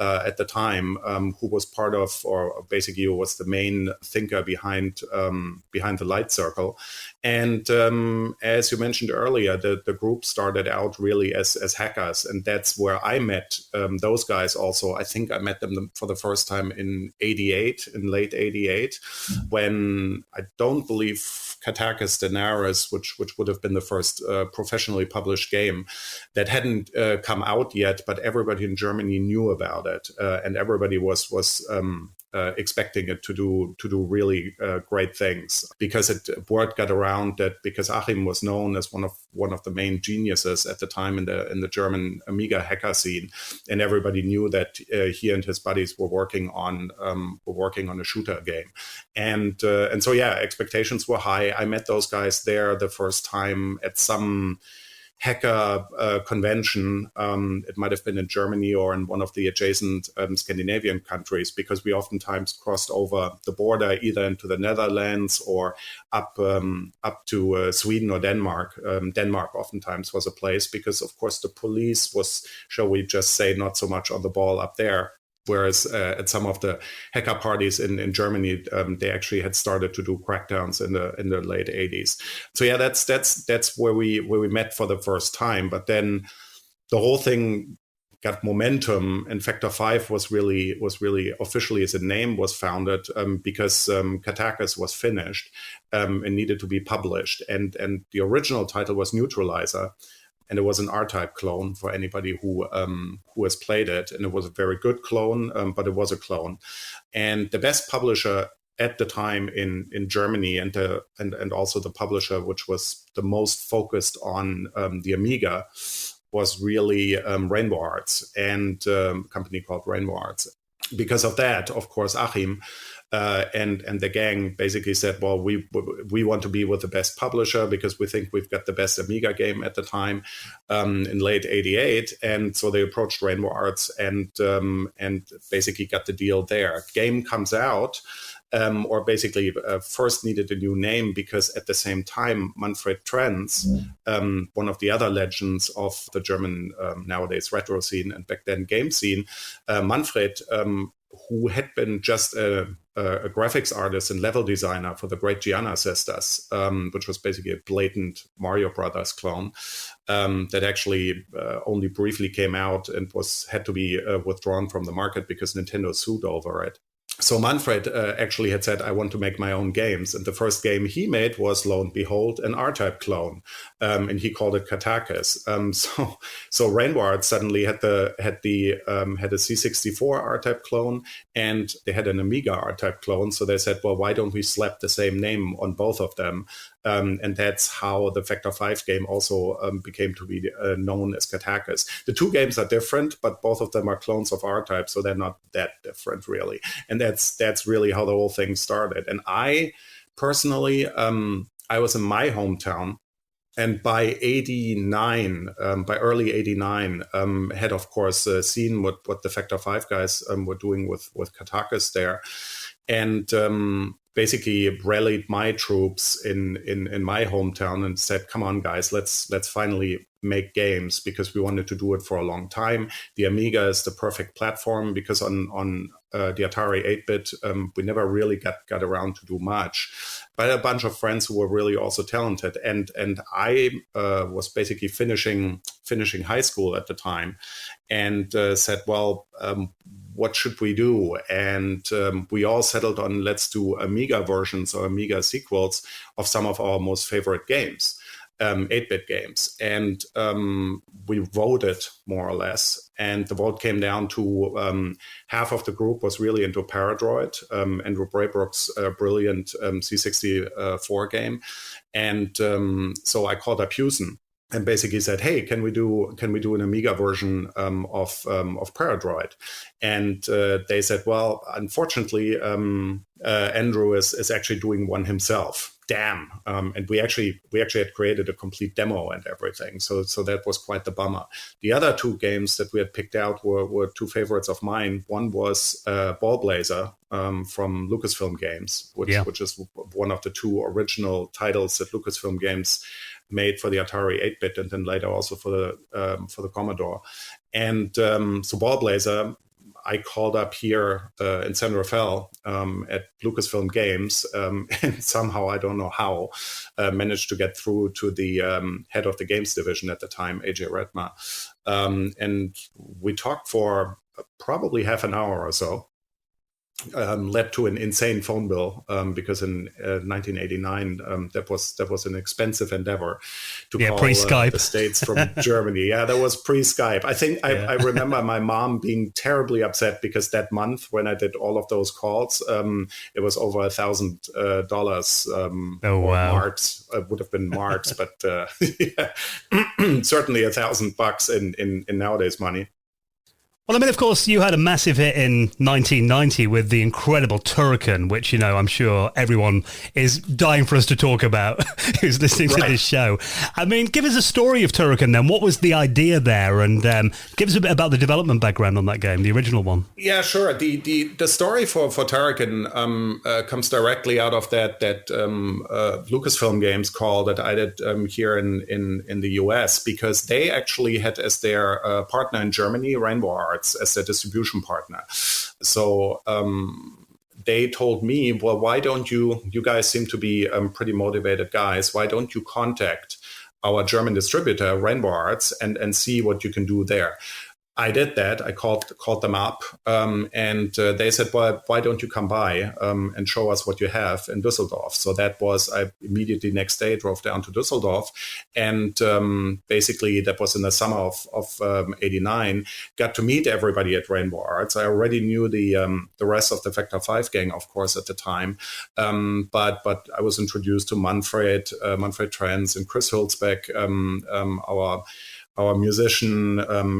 at the time, who was part of, or basically who was the main thinker behind the Light Circle. And as you mentioned earlier, the group started out really as hackers, and that's where I met those guys. Also, I think I met them for the first time in late '88, when I don't believe Katakis Daenerys, which would have been the first professionally published game, that hadn't come out yet, but everybody in Germany knew about it, and everybody was expecting it to do really great things, because word got around that because Achim was known as one of the main geniuses at the time in the German Amiga hacker scene, and everybody knew that he and his buddies were working on a shooter game, and so yeah, expectations were high. I met those guys there the first time at some hacker convention. It might have been in Germany or in one of the adjacent Scandinavian countries, because we oftentimes crossed over the border either into the Netherlands or up to Sweden or Denmark. Denmark oftentimes was a place, because of course the police was, shall we just say, not so much on the ball up there. Whereas at some of the hacker parties in Germany, they actually had started to do crackdowns in the late 80s. So yeah, that's where we met for the first time. But then the whole thing got momentum, and Factor 5 was really officially, as a name, was founded because Katakis was finished and needed to be published, and the original title was Neutralizer. And it was an R-Type clone for anybody who has played it. And it was a very good clone, but it was a clone. And the best publisher at the time in Germany, and also the publisher which was the most focused on the Amiga, was really Rainbow Arts, and a company called Rainbow Arts. Because of that, of course, Achim and the gang basically said, well, we want to be with the best publisher because we think we've got the best Amiga game at the time in late 88. And so they approached Rainbow Arts and basically got the deal there. Game comes out, or basically first needed a new name, because at the same time, Manfred Trenz, one of the other legends of the German nowadays retro scene and back then game scene, Manfred, who had been just a graphics artist and level designer for the great Gianna Sisters, which was basically a blatant Mario Brothers clone that actually only briefly came out and had to be withdrawn from the market because Nintendo sued over it. So Manfred actually had said, I want to make my own games. And the first game he made was, lo and behold, an R-Type clone. And he called it Katakis. So Rainbow Arts suddenly had a C64 R-Type clone, and they had an Amiga R-Type clone. So they said, well, why don't we slap the same name on both of them? And that's how the Factor 5 game also became to be known as Katakis. The two games are different, but both of them are clones of R-Type, so they're not that different, really. And that's really how the whole thing started. And I personally, I was in my hometown, and by early 89, had, of course, seen what the Factor 5 guys were doing with Katakis there. And basically rallied my troops in my hometown and said, come on, guys, let's finally make games, because we wanted to do it for a long time. The Amiga is the perfect platform, because on the Atari 8-bit, we never really got around to do much. But a bunch of friends who were really also talented. And I was basically finishing high school at the time, and said, well, what should we do? And we all settled on, let's do Amiga versions or Amiga sequels of some of our most favorite games, 8-bit games. And we voted, more or less. And the vote came down to half of the group was really into Paradroid, Andrew Braybrook's brilliant C64 game. And so I called up Houston and basically said, hey, can we do an Amiga version of Paradroid? And they said, well, unfortunately, Andrew is actually doing one himself. Damn. And we actually had created a complete demo and everything. So that was quite the bummer. The other two games that we had picked out were two favorites of mine. One was Ball Blazer from Lucasfilm Games, which is one of the two original titles that Lucasfilm Games made for the Atari 8-bit and then later also for the Commodore. And so Ball Blazer, I called up here in San Rafael at Lucasfilm Games, and somehow, I don't know how, managed to get through to the head of the games division at the time, AJ Redma. And we talked for probably half an hour or so. led to an insane phone bill because in 1989 that was an expensive endeavor to call pre-Skype. the States from Germany. Yeah, that was pre-Skype. I think I remember my mom being terribly upset because that month when I did all of those calls, it was over $1,000. Oh wow! Marks would have been marks, but certainly $1,000 in nowadays money. Well, I mean, of course, you had a massive hit in 1990 with the incredible Turrican, which, you know, I'm sure everyone is dying for us to talk about who's listening to this show. I mean, give us a story of Turrican then. What was the idea there? And give us a bit about the development background on that game, the original one. Yeah, sure. The story for Turrican comes directly out of that Lucasfilm Games call that I did here in the US, because they actually had as their partner in Germany, Rainbow Arts, as their distribution partner. So they told me, well, why don't you guys seem to be pretty motivated guys, why don't you contact our German distributor, Rainbow Arts, and see what you can do there? I did that. I called them up, and they said, well, why don't you come by and show us what you have in Düsseldorf? So that was, I immediately next day drove down to Düsseldorf, and basically that was in the summer of 89, got to meet everybody at Rainbow Arts. I already knew the rest of the Factor 5 gang, of course, at the time, but I was introduced to Manfred Trenz and Chris Hulsbeck, our musician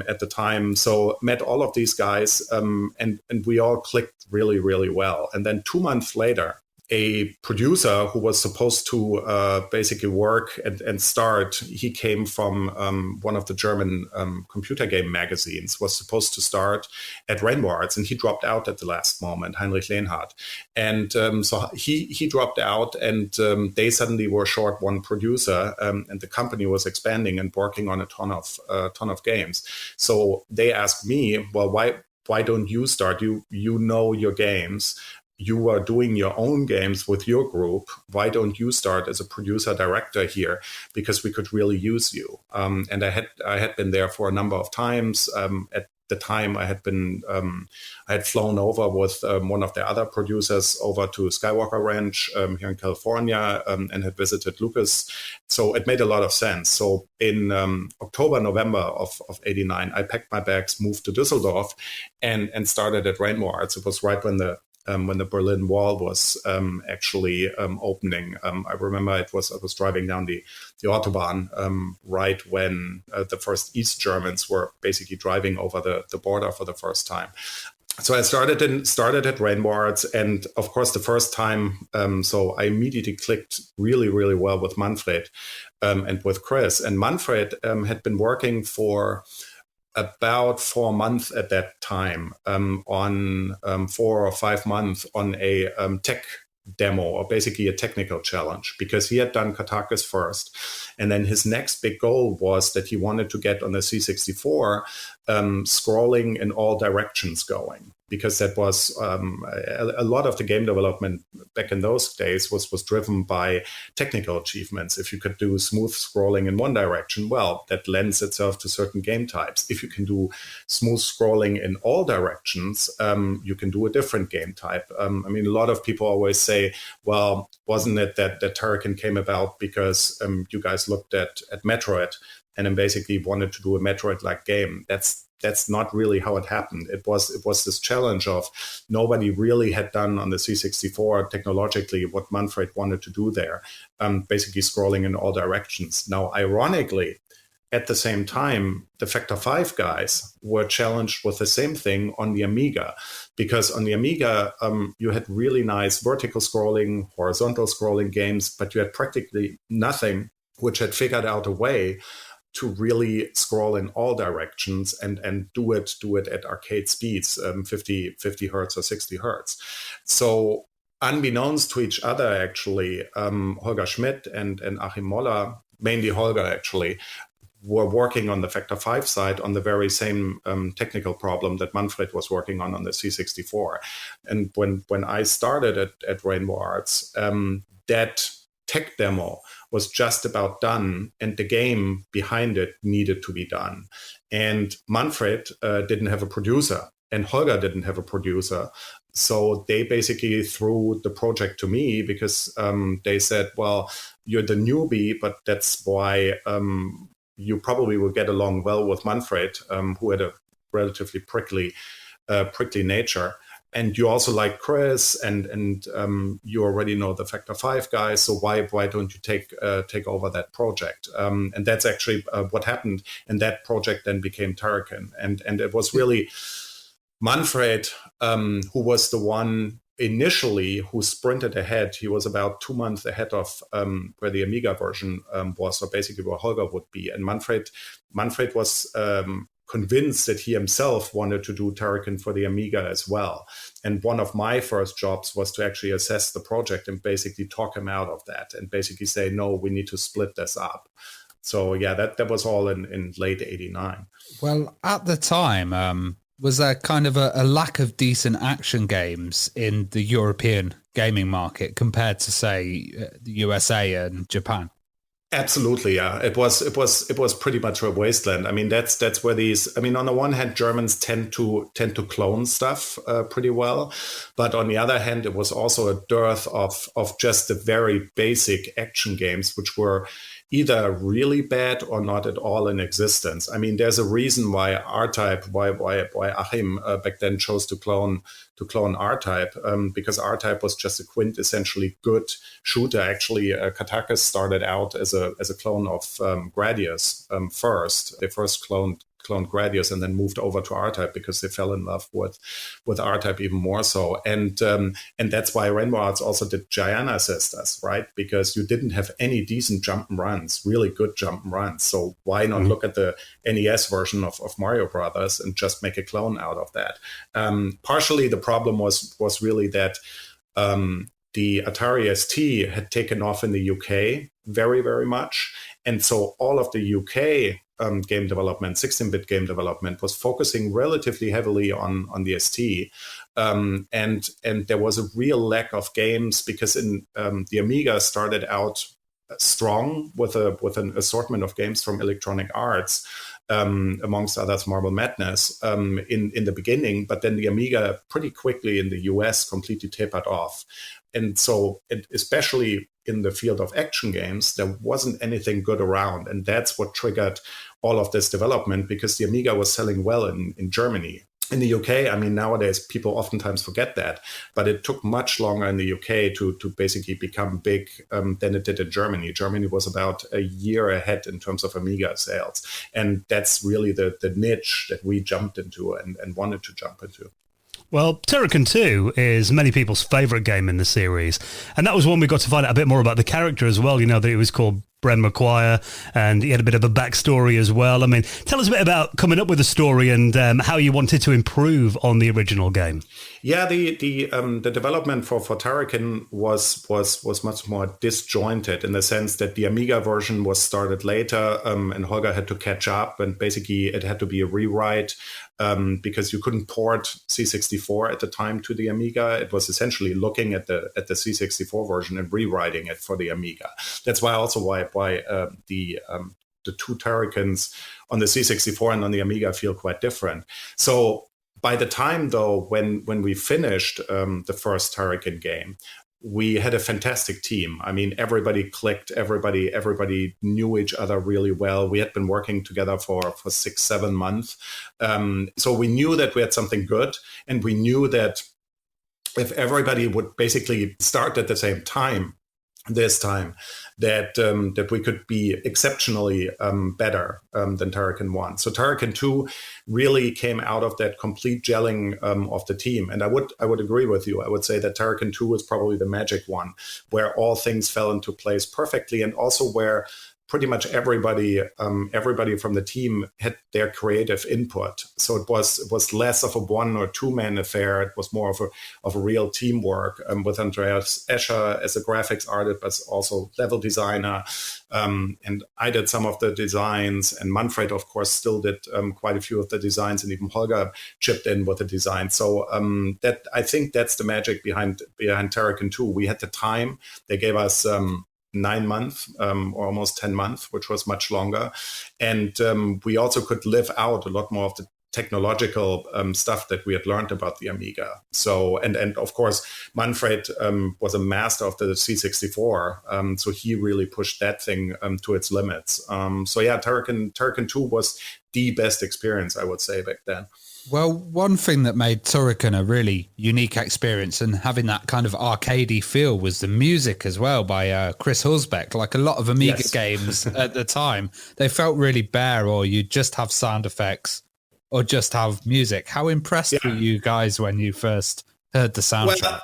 at the time. So met all of these guys, and we all clicked really, really well. And then 2 months later, a producer who was supposed to basically work and start, he came from one of the German computer game magazines, was supposed to start at Rainbow Arts, and he dropped out at the last moment, Heinrich Lehnhardt. And so he dropped out, and they suddenly were short one producer, and the company was expanding and working on a ton of games. So they asked me, well, why don't you start? You know your games. You are doing your own games with your group. Why don't you start as a producer director here? Because we could really use you. And I had been there for a number of times. At the time, I had flown over with one of the other producers over to Skywalker Ranch here in California, and had visited Lucas. So it made a lot of sense. So in October, November of 89, I packed my bags, moved to Düsseldorf, and started at Rainbow Arts. It was right when the Berlin Wall was actually opening. I remember I was driving down the Autobahn right when the first East Germans were basically driving over the border for the first time. So I started at Rainbow Arts, and of course the first time, so I immediately clicked really, really well with Manfred and with Chris. And Manfred had been working for about 4 months at that time, on 4 or 5 months on a tech demo, or basically a technical challenge, because he had done Katakis first. And then his next big goal was that he wanted to get on the C64 scrolling in all directions going, because that was a lot of the game development back in those days was driven by technical achievements. If you could do smooth scrolling in one direction, well, that lends itself to certain game types. If you can do smooth scrolling in all directions, you can do a different game type. I mean, a lot of people always say, well, wasn't it that Turrican came about because you guys looked at Metroid and then basically wanted to do a Metroid-like game? That's not really how it happened. It was this challenge of nobody really had done on the C64 technologically what Manfred wanted to do there, basically scrolling in all directions. Now, ironically, at the same time, the Factor 5 guys were challenged with the same thing on the Amiga, because on the Amiga, you had really nice vertical scrolling, horizontal scrolling games, but you had practically nothing which had figured out a way to really scroll in all directions and do it at arcade speeds, 50 hertz or 60 hertz. So unbeknownst to each other, actually, Holger Schmidt and Achim Moller, mainly Holger actually, were working on the Factor 5 side on the very same technical problem that Manfred was working on the C64. And when I started at Rainbow Arts, that tech demo was just about done, and the game behind it needed to be done. And Manfred didn't have a producer and Holger didn't have a producer. So they basically threw the project to me because they said, well, you're the newbie, but that's why you probably will get along well with Manfred, who had a relatively prickly nature. And you also like Chris, and you already know the Factor 5 guys. So why don't you take over that project? And that's actually what happened. And that project then became Turrican. And it was really Manfred who was the one initially who sprinted ahead. He was about 2 months ahead of where the Amiga version was, so basically where Holger would be. And Manfred was convinced that he himself wanted to do Turrican for the Amiga as well. And one of my first jobs was to actually assess the project and basically talk him out of that and basically say, no, we need to split this up. So yeah, that was all in late 89. Well, at the time, was there kind of a lack of decent action games in the European gaming market compared to, say, the USA and Japan? Absolutely, yeah. It was pretty much a wasteland. I mean, that's where these. I mean, on the one hand, Germans tend to clone stuff pretty well, but on the other hand, it was also a dearth of just the very basic action games, which were either really bad or not at all in existence. I mean, there's a reason why R-Type, why Achim back then chose to clone R-Type, because R-Type was just a quintessentially good shooter. Actually, Katakis started out as a clone of Gradius first. They first cloned Gradius and then moved over to R-Type because they fell in love with R-Type even more so. And that's why Rainbow Arts also did Giana Sisters, right? Because you didn't have any decent jump and runs, really good jump and runs. So why not look at the NES version of Mario Brothers and just make a clone out of that? Partially the problem was really that the Atari ST had taken off in the UK very, very much. And so all of the UK game development, 16-bit game development, was focusing relatively heavily on the ST. And there was a real lack of games because the Amiga started out strong with an assortment of games from Electronic Arts, amongst others Marble Madness in the beginning, but then the Amiga pretty quickly in the US completely tapered off. And so, especially in the field of action games, there wasn't anything good around. And that's what triggered all of this development, because the Amiga was selling well in Germany. In the UK, I mean, nowadays people oftentimes forget that, but it took much longer in the UK to basically become big than it did in Germany. Germany was about a year ahead in terms of Amiga sales. And that's really the niche that we jumped into and wanted to jump into. Well, Turrican 2 is many people's favourite game in the series. And that was one we got to find out a bit more about the character as well, you know, that it was called Bren McQuire, and he had a bit of a backstory as well. I mean, tell us a bit about coming up with the story and how you wanted to improve on the original game. Yeah, the development for Turrican was much more disjointed in the sense that the Amiga version was started later, and Holger had to catch up, and basically it had to be a rewrite because you couldn't port C64 at the time to the Amiga. It was essentially looking at the C64 version and rewriting it for the Amiga. That's why the two Turricans on the C64 and on the Amiga feel quite different. So by the time, though, when we finished the first Turrican game, we had a fantastic team. I mean, everybody clicked, everybody knew each other really well. We had been working together for 6-7 months. So we knew that we had something good, and we knew that if everybody would basically start at the same time, this time, that we could be exceptionally better than Turrican 1. So Turrican 2 really came out of that complete gelling of the team. And I would agree with you. I would say that Turrican 2 was probably the magic one, where all things fell into place perfectly, and also where pretty much everybody from the team had their creative input. So it was less of a 1 or 2 man affair. It was more of a real teamwork with Andreas Escher as a graphics artist, but also level designer. And I did some of the designs, and Manfred, of course, still did quite a few of the designs, and even Holger chipped in with the design. So that I think that's the magic behind Turrican 2. We had the time. They gave us 9 months or almost 10 months, which was much longer. And we also could live out a lot more of the technological stuff that we had learned about the Amiga. So, and of course, Manfred was a master of the C64, so he really pushed that thing to its limits. So yeah, Turrican 2 was the best experience, I would say, back then. Well, one thing that made Turrican a really unique experience and having that kind of arcadey feel was the music as well by Chris Hulsbeck. Like a lot of Amiga games at the time, they felt really bare, or you just have sound effects or just have music. How impressed were you guys when you first heard the soundtrack? Well,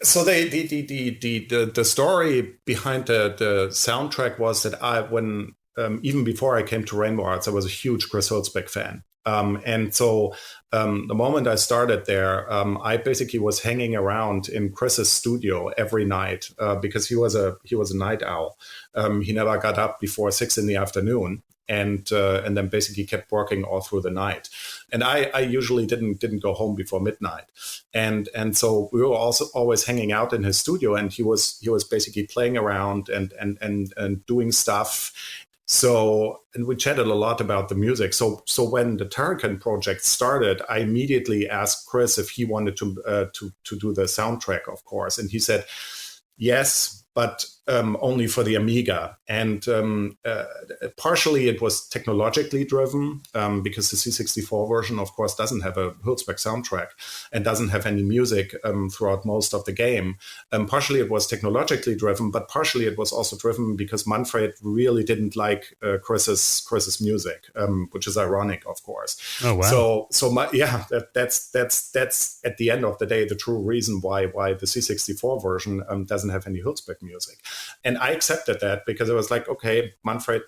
so the story behind the soundtrack was that when even before I came to Rainbow Arts, I was a huge Chris Hulsbeck fan. And so the moment I started there, I basically was hanging around in Chris's studio every night because he was a night owl. He never got up before 6 PM, and then basically kept working all through the night. And I usually didn't go home before midnight. And so we were also always hanging out in his studio, and he was basically playing around and doing stuff. So, and we chatted a lot about the music. So when the Turrican project started, I immediately asked Chris if he wanted to do the soundtrack, of course. And he said, yes, but only for the Amiga. And partially it was technologically driven because the C64 version, of course, doesn't have a Hulsbeck soundtrack and doesn't have any music throughout most of the game. Partially it was technologically driven, but partially it was also driven because Manfred really didn't like Chris's music, which is ironic, of course. Oh wow! That's at the end of the day the true reason why the C64 version doesn't have any Hulsbeck music. And I accepted that because it was like, okay, Manfred,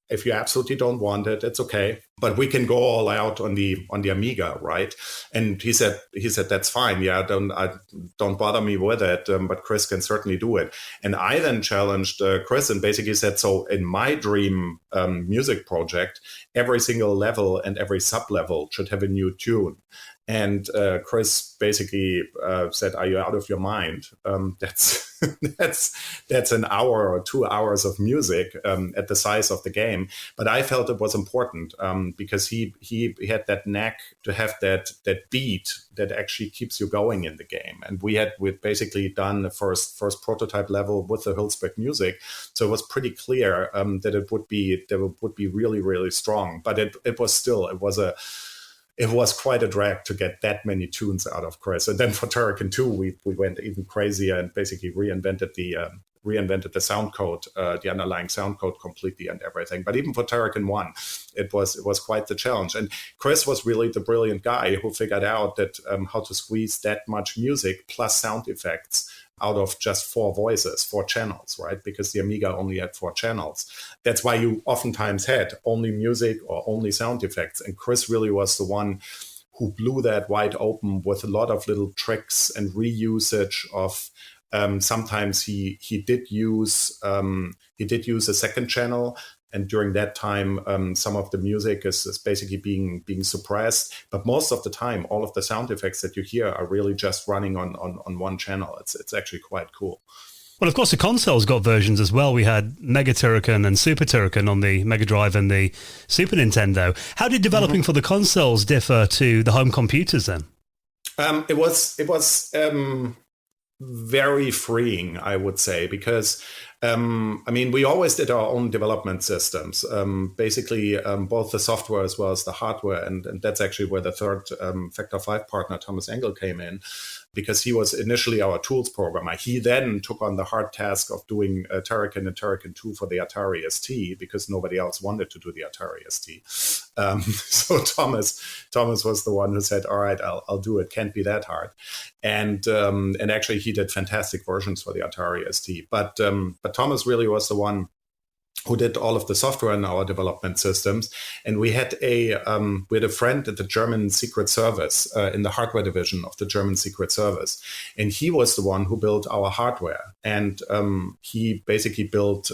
if you absolutely don't want it, it's okay, but we can go all out on the Amiga, right? And he said that's fine. Yeah, don't bother me with it. But Chris can certainly do it. And I then challenged Chris and basically said, so in my dream music project, every single level and every sub level should have a new tune. And Chris basically said, "Are you out of your mind? That's that's an hour or 2 hours of music at the size of the game." But I felt it was important because he had that knack to have that beat that actually keeps you going in the game. And we'd basically done the first prototype level with the Hulsbeck music, so it was pretty clear that it would be really, really strong. But it was quite a drag to get that many tunes out of Chris. And then for Turrican 2, we went even crazier and basically reinvented the sound code, the underlying sound code completely and everything. But even for Turrican 1, it was quite the challenge. And Chris was really the brilliant guy who figured out that how to squeeze that much music plus sound effects out of just 4 voices, 4 channels, right? Because the Amiga only had 4 channels. That's why you oftentimes had only music or only sound effects. And Chris really was the one who blew that wide open with a lot of little tricks and reusage of. Sometimes he did use a second channel. And during that time, some of the music is basically being suppressed. But most of the time, all of the sound effects that you hear are really just running on one channel. It's actually quite cool. Well, of course, the consoles got versions as well. We had Mega Turrican and Super Turrican on the Mega Drive and the Super Nintendo. How did developing for the consoles differ to the home computers then? It was very freeing, I would say, because we always did our own development systems, basically both the software as well as the hardware. And that's actually where the third Factor 5 partner, Thomas Engel, came in, because he was initially our tools programmer. He then took on the hard task of doing Turrican and Turrican 2 for the Atari ST, because nobody else wanted to do the Atari ST. So Thomas was the one who said, all right, I'll do it. Can't be that hard. And actually he did fantastic versions for the Atari ST. But Thomas really was the one who did all of the software in our development systems. And we had a friend at the German Secret Service, in the hardware division of the German Secret Service. And he was the one who built our hardware. And he basically built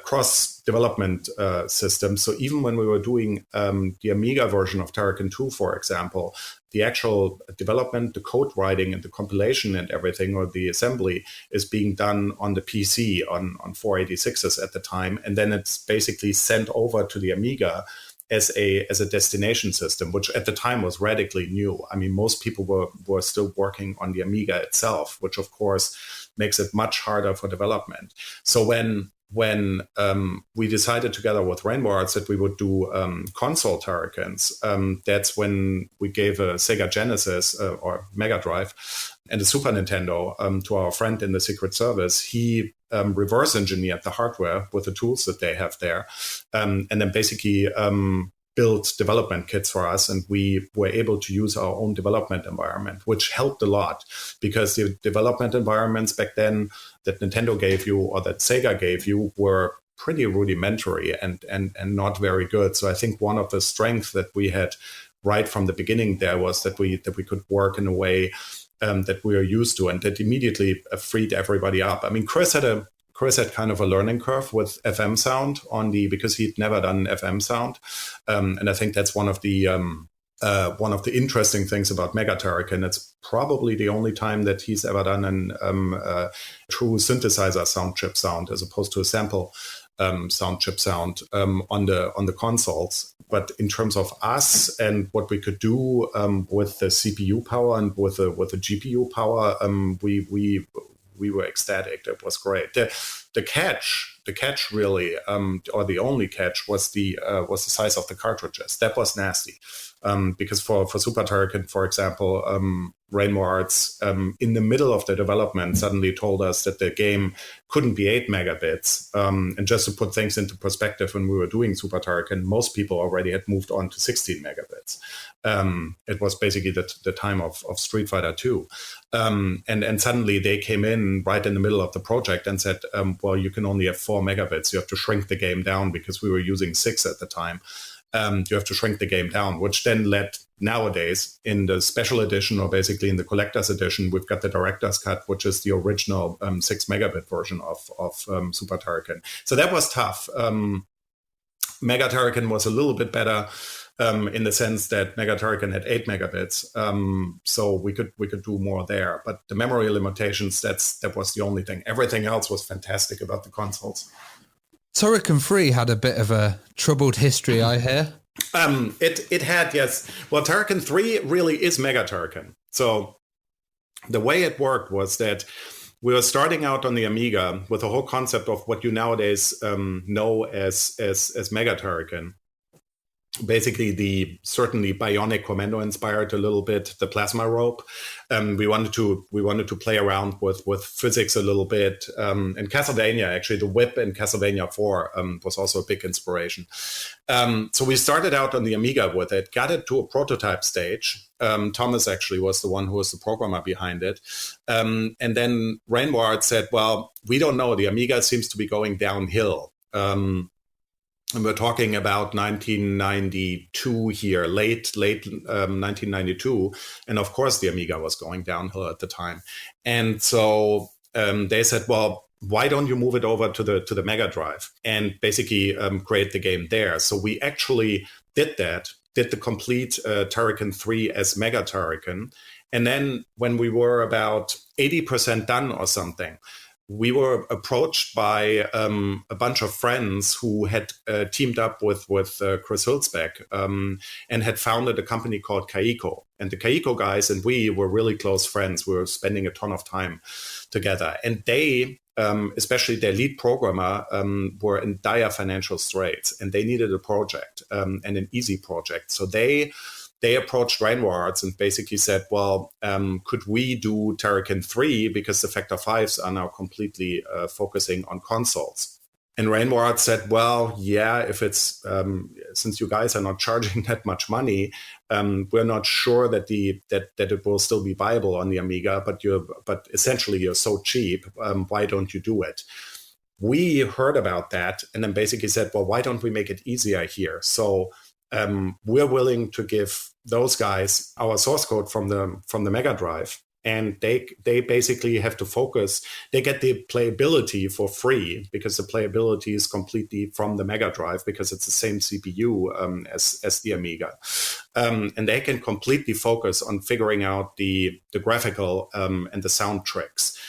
cross-development systems. So even when we were doing the Amiga version of Turrican 2, for example, the actual development, the code writing and the compilation and everything, or the assembly, is being done on the PC on 486s at the time. And then it's basically sent over to the Amiga. as a destination system, which at the time was radically new. I mean, most people were still working on the Amiga itself, which of course makes it much harder for development. So when we decided together with Rainbow Arts that we would do console Turricans, that's when we gave a Sega Genesis or Mega Drive and a Super Nintendo to our friend in the Secret Service. He reverse engineered the hardware with the tools that they have there, and then basically built development kits for us, and we were able to use our own development environment, which helped a lot because the development environments back then that Nintendo gave you or that Sega gave you were pretty rudimentary and not very good. So I think one of the strengths that we had right from the beginning there was that we could work in a way that we are used to, and that immediately freed everybody up. I mean, Chris had kind of a learning curve with FM sound because he'd never done FM sound, and I think that's one of the interesting things about Mega Turrican. It's probably the only time that he's ever done a true synthesizer sound chip sound as opposed to a sample sound chip sound on the consoles. But in terms of us and what we could do with the CPU power and with the GPU power, we were ecstatic. It was great. The catch really, or the only catch was the size of the cartridges. That was nasty. Because for Super Turrican, for example, Rainbow Arts, in the middle of the development, suddenly told us that the game couldn't be 8 megabits. And just to put things into perspective, when we were doing Super Turrican, most people already had moved on to 16 megabits. It was basically the time of Street Fighter 2. And suddenly they came in right in the middle of the project and said, well, you can only have 4 megabits. You have to shrink the game down because we were using 6 at the time. You have to shrink the game down, which then led nowadays in the special edition, or basically in the collector's edition, we've got the director's cut, which is the original 6 megabit version of Super Turrican. So that was tough. Mega Turrican was a little bit better in the sense that Mega Turrican had 8 megabits. So we could do more there. But the memory limitations, that was the only thing. Everything else was fantastic about the consoles. Turrican 3 had a bit of a troubled history, I hear. It had, yes. Well, Turrican 3 really is Mega Turrican. So the way it worked was that we were starting out on the Amiga with the whole concept of what you nowadays know as Mega Turrican. Basically, the certainly Bionic Commando inspired a little bit the plasma rope. We wanted to play around with physics a little bit. And Castlevania, actually, the whip in Castlevania 4 was also a big inspiration. So we started out on the Amiga with it, got it to a prototype stage. Thomas actually was the one who was the programmer behind it. And then Rainbow Arts said, well, we don't know. The Amiga seems to be going downhill. And we're talking about 1992 here, late 1992. And of course, the Amiga was going downhill at the time. And so they said, well, why don't you move it over to the Mega Drive and basically create the game there? So we actually did that, did the complete Turrican 3 as Mega Turrican. And then when we were about 80% done or something, we were approached by a bunch of friends who had teamed up with Chris Hülsbeck and had founded a company called Kaiko. And the Kaiko guys and we were really close friends. We were spending a ton of time together. And they, especially their lead programmer, were in dire financial straits. And they needed a project and an easy project. So they approached Rainbow Arts and basically said, well, could we do Turrican 3 because the Factor 5s are now completely focusing on consoles? And Rainbow Arts said, well, yeah, if it's, since you guys are not charging that much money, we're not sure that it will still be viable on the Amiga, but essentially you're so cheap, why don't you do it? We heard about that and then basically said, well, why don't we make it easier here? So we're willing to give those guys our source code from the Mega Drive, and they basically have to focus. They get the playability for free because the playability is completely from the Mega Drive because it's the same CPU as the Amiga, and they can completely focus on figuring out the graphical and the sound tricks.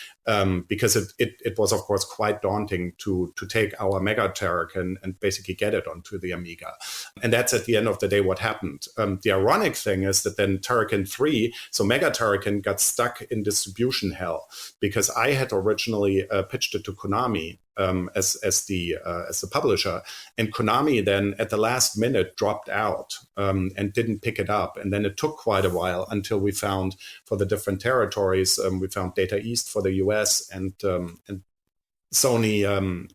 Because it was, of course, quite daunting to take our Mega Turrican and basically get it onto the Amiga. And that's at the end of the day what happened. The ironic thing is that then Turrican 3, so Mega Turrican, got stuck in distribution hell because I had originally pitched it to Konami as the publisher, and Konami then at the last minute dropped out and didn't pick it up. And then it took quite a while until we found, for the different territories, we found Data East for the US and Sony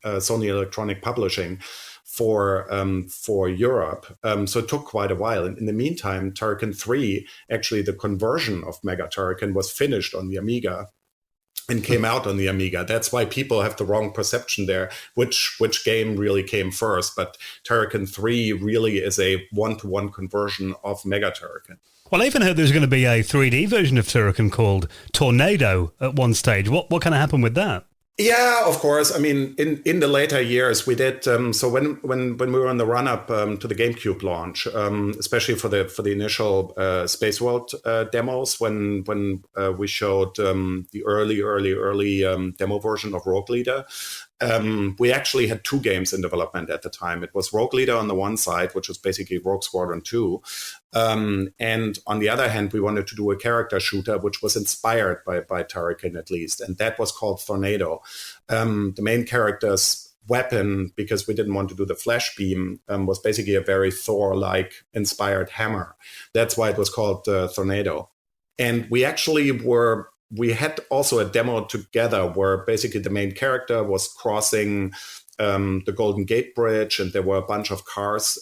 Electronic Publishing for Europe. So it took quite a while. And in the meantime, Turrican 3, actually the conversion of Mega Turrican was finished on the Amiga and came out on the Amiga. That's why people have the wrong perception there, which game really came first. But Turrican 3 really is a one-to-one conversion of Mega Turrican. Well, I even heard there's going to be a 3D version of Turrican called Tornado at one stage. What kind of happened with that? Yeah, of course. I mean, in the later years, we did. So when we were on the run up to the GameCube launch, especially for the initial Space World demos, when we showed the early demo version of Rogue Leader, we actually had two games in development at the time. It was Rogue Leader on the one side, which was basically Rogue Squadron 2. And on the other hand, we wanted to do a character shooter, which was inspired by Turrican at least. And that was called Tornado. The main character's weapon, because we didn't want to do the flash beam, was basically a very Thor-like inspired hammer. That's why it was called Tornado. And we had also a demo together where basically the main character was crossing the Golden Gate Bridge, and there were a bunch of cars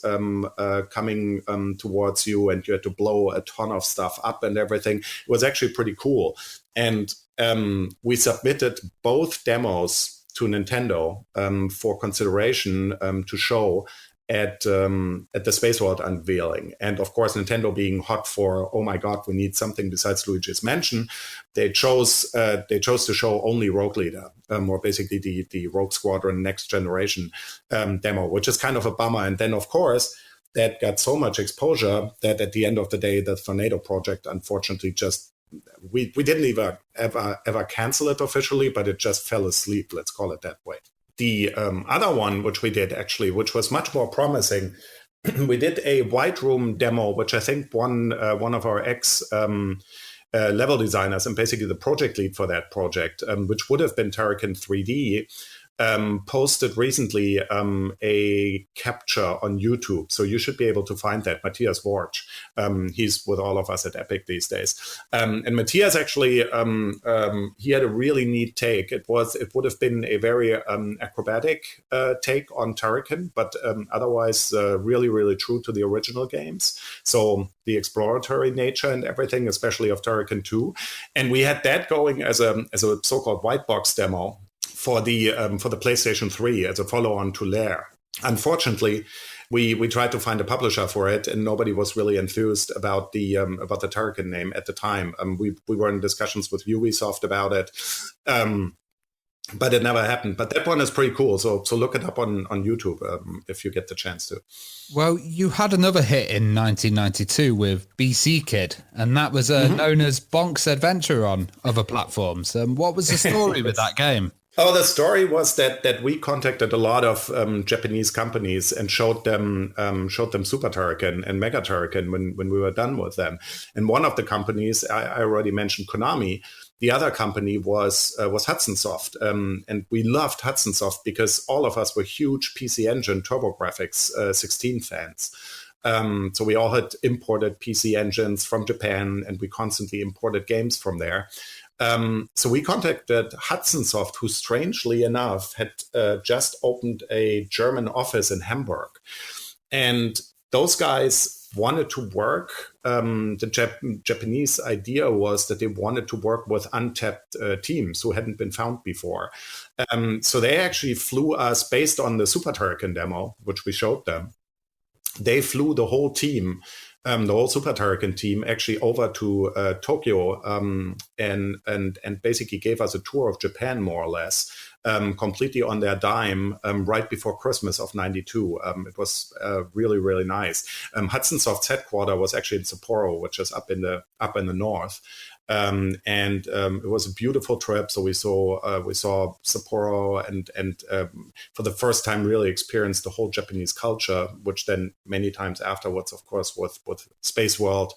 coming towards you, and you had to blow a ton of stuff up and everything. It was actually pretty cool. And we submitted both demos to Nintendo for consideration to show at the Space World unveiling. And of course, Nintendo being hot for, oh my God, we need something besides Luigi's Mansion, they chose to show only Rogue Leader, or basically the Rogue Squadron Next Generation demo, which is kind of a bummer. And then, of course, that got so much exposure that at the end of the day, the Tornado project, unfortunately, just we didn't ever cancel it officially, but it just fell asleep. Let's call it that way. The other one, which we did actually, which was much more promising, we did a White Room demo, which I think one of our level designers and basically the project lead for that project, which would have been Turrican 3D, posted recently a capture on YouTube. So you should be able to find that. Matthias Worch, he's with all of us at Epic these days. And Matthias actually, he had a really neat take. It would have been a very acrobatic take on Turrican, but otherwise really, really true to the original games. So the exploratory nature and everything, especially of Turrican 2. And we had that going as a so-called white box demo for the PlayStation 3 as a follow-on to Lair. Unfortunately, we tried to find a publisher for it, and nobody was really enthused about the Turrican name at the time. We were in discussions with Ubisoft about it, but it never happened. But that one is pretty cool. So look it up on YouTube if you get the chance to. Well, you had another hit in 1992 with BC Kid, and that was known as Bonk's Adventure on other platforms. What was the story with that game? Oh, the story was that we contacted a lot of Japanese companies and showed them Super Turrican and Mega Turrican when we were done with them. And one of the companies, I already mentioned Konami. The other company was Hudson Soft, and we loved Hudson Soft because all of us were huge PC Engine TurboGrafx 16 fans. So we all had imported PC engines from Japan, and we constantly imported games from there. So we contacted Hudson Soft, who strangely enough had just opened a German office in Hamburg. And those guys wanted to work. The Japanese idea was that they wanted to work with untapped teams who hadn't been found before. So they actually flew us, based on the Super Turrican demo, which we showed them. They flew the whole team, the whole Super Turrican team, actually over to Tokyo and basically gave us a tour of Japan, more or less, completely on their dime right before Christmas of '92. It was really, really nice. Hudson Soft's headquarters was actually in Sapporo, which is up in the north. It was a beautiful trip. So we saw Sapporo and for the first time really experienced the whole Japanese culture, which then many times afterwards, of course, with Space World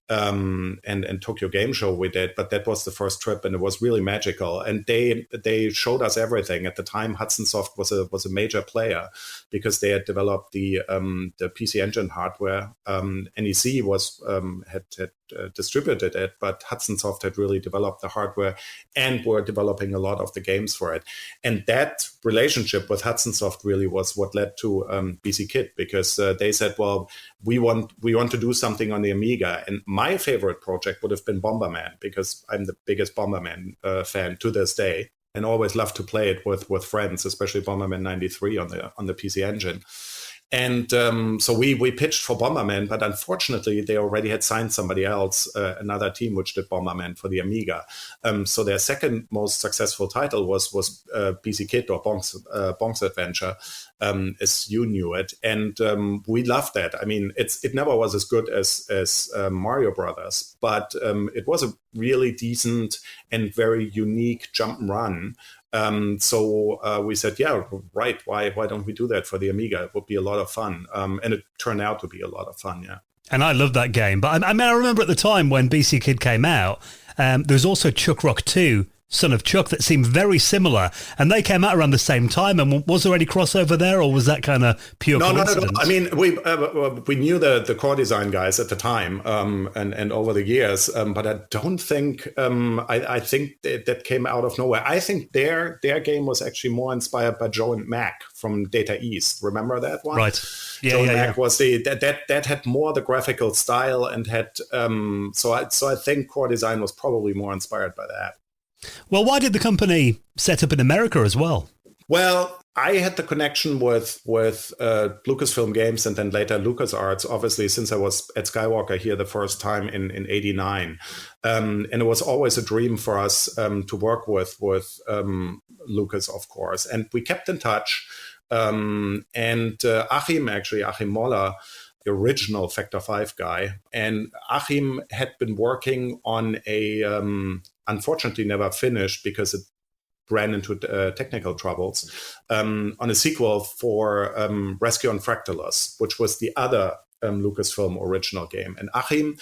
and Tokyo Game Show we did. But that was the first trip, and it was really magical. And they showed us everything. At the time, Hudson Soft was a major player because they had developed the PC Engine hardware. NEC had distributed it, but Hudson Soft had really developed the hardware and were developing a lot of the games for it. And that relationship with Hudson Soft really was what led to BC Kit, because they said, well, we want to do something on the Amiga. And my favorite project would have been Bomberman, because I'm the biggest Bomberman fan to this day, and always love to play it with friends, especially Bomberman 93 on the PC Engine. And so we pitched for Bomberman, but unfortunately they already had signed somebody else, another team which did Bomberman for the Amiga. So their second most successful title was BC Kit, or Bonk's Adventure, as you knew it. And we loved that. I mean, it never was as good as Mario Brothers, but it was a really decent and very unique jump and run. So we said, yeah, right. Why don't we do that for the Amiga? It would be a lot of fun. And it turned out to be a lot of fun, yeah. And I loved that game. But I remember at the time when BC Kid came out, there was also Chuck Rock 2, Son of Chuck, that seemed very similar. And they came out around the same time. And was there any crossover there, or was that kind of pure coincidence? No. I mean, we knew the core design guys at the time and over the years, but I don't think, I think that came out of nowhere. I think their game was actually more inspired by Joe and Mac from Data East. Remember that one? Right. Yeah, Joe and Mac was that had more the graphical style and had, so I think core design was probably more inspired by that. Well, why did the company set up in America as well? Well, I had the connection with Lucasfilm Games and then later LucasArts, obviously, since I was at Skywalker here the first time in '89. And it was always a dream for us to work with Lucas, of course. And we kept in touch. And Achim Moller, the original Factor 5 guy, and Achim had been working on a, unfortunately never finished because it ran into technical troubles, on a sequel for Rescue on Fractalus, which was the other Lucasfilm original game. And Achim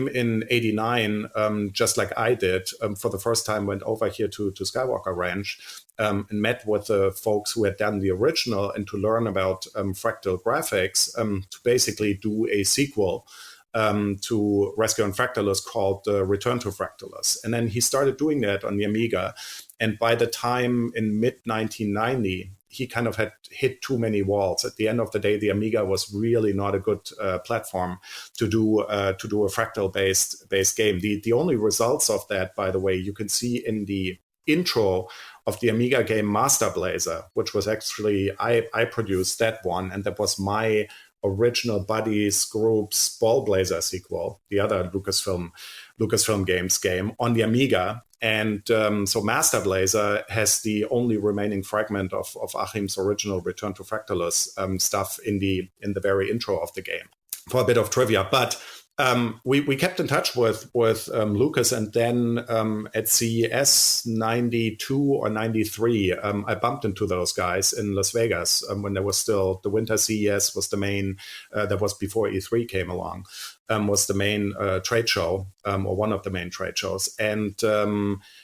in '89, just like I did, for the first time went over here to Skywalker Ranch and met with the folks who had done the original and to learn about fractal graphics, to basically do a sequel to Rescue on Fractalus called Return to Fractalus. And then he started doing that on the Amiga. And by the time in mid-1990, he kind of had hit too many walls. At the end of the day, the Amiga was really not a good platform to do a fractal-based game. The only results of that, by the way, you can see in the intro of the Amiga game Master Blazer, which was actually, I produced that one, and that was my original Buddies Group's Ball Blazer sequel, the other Lucasfilm Games game on the Amiga. And so Master Blazer has the only remaining fragment of Achim's original Return to Fractalus stuff in the very intro of the game, for a bit of trivia. But we kept in touch with Lucas, and then at CES 92 or 93, I bumped into those guys in Las Vegas when there was still the Winter CES was the main, that was before E3 came along, was the main trade show, or one of the main trade shows. And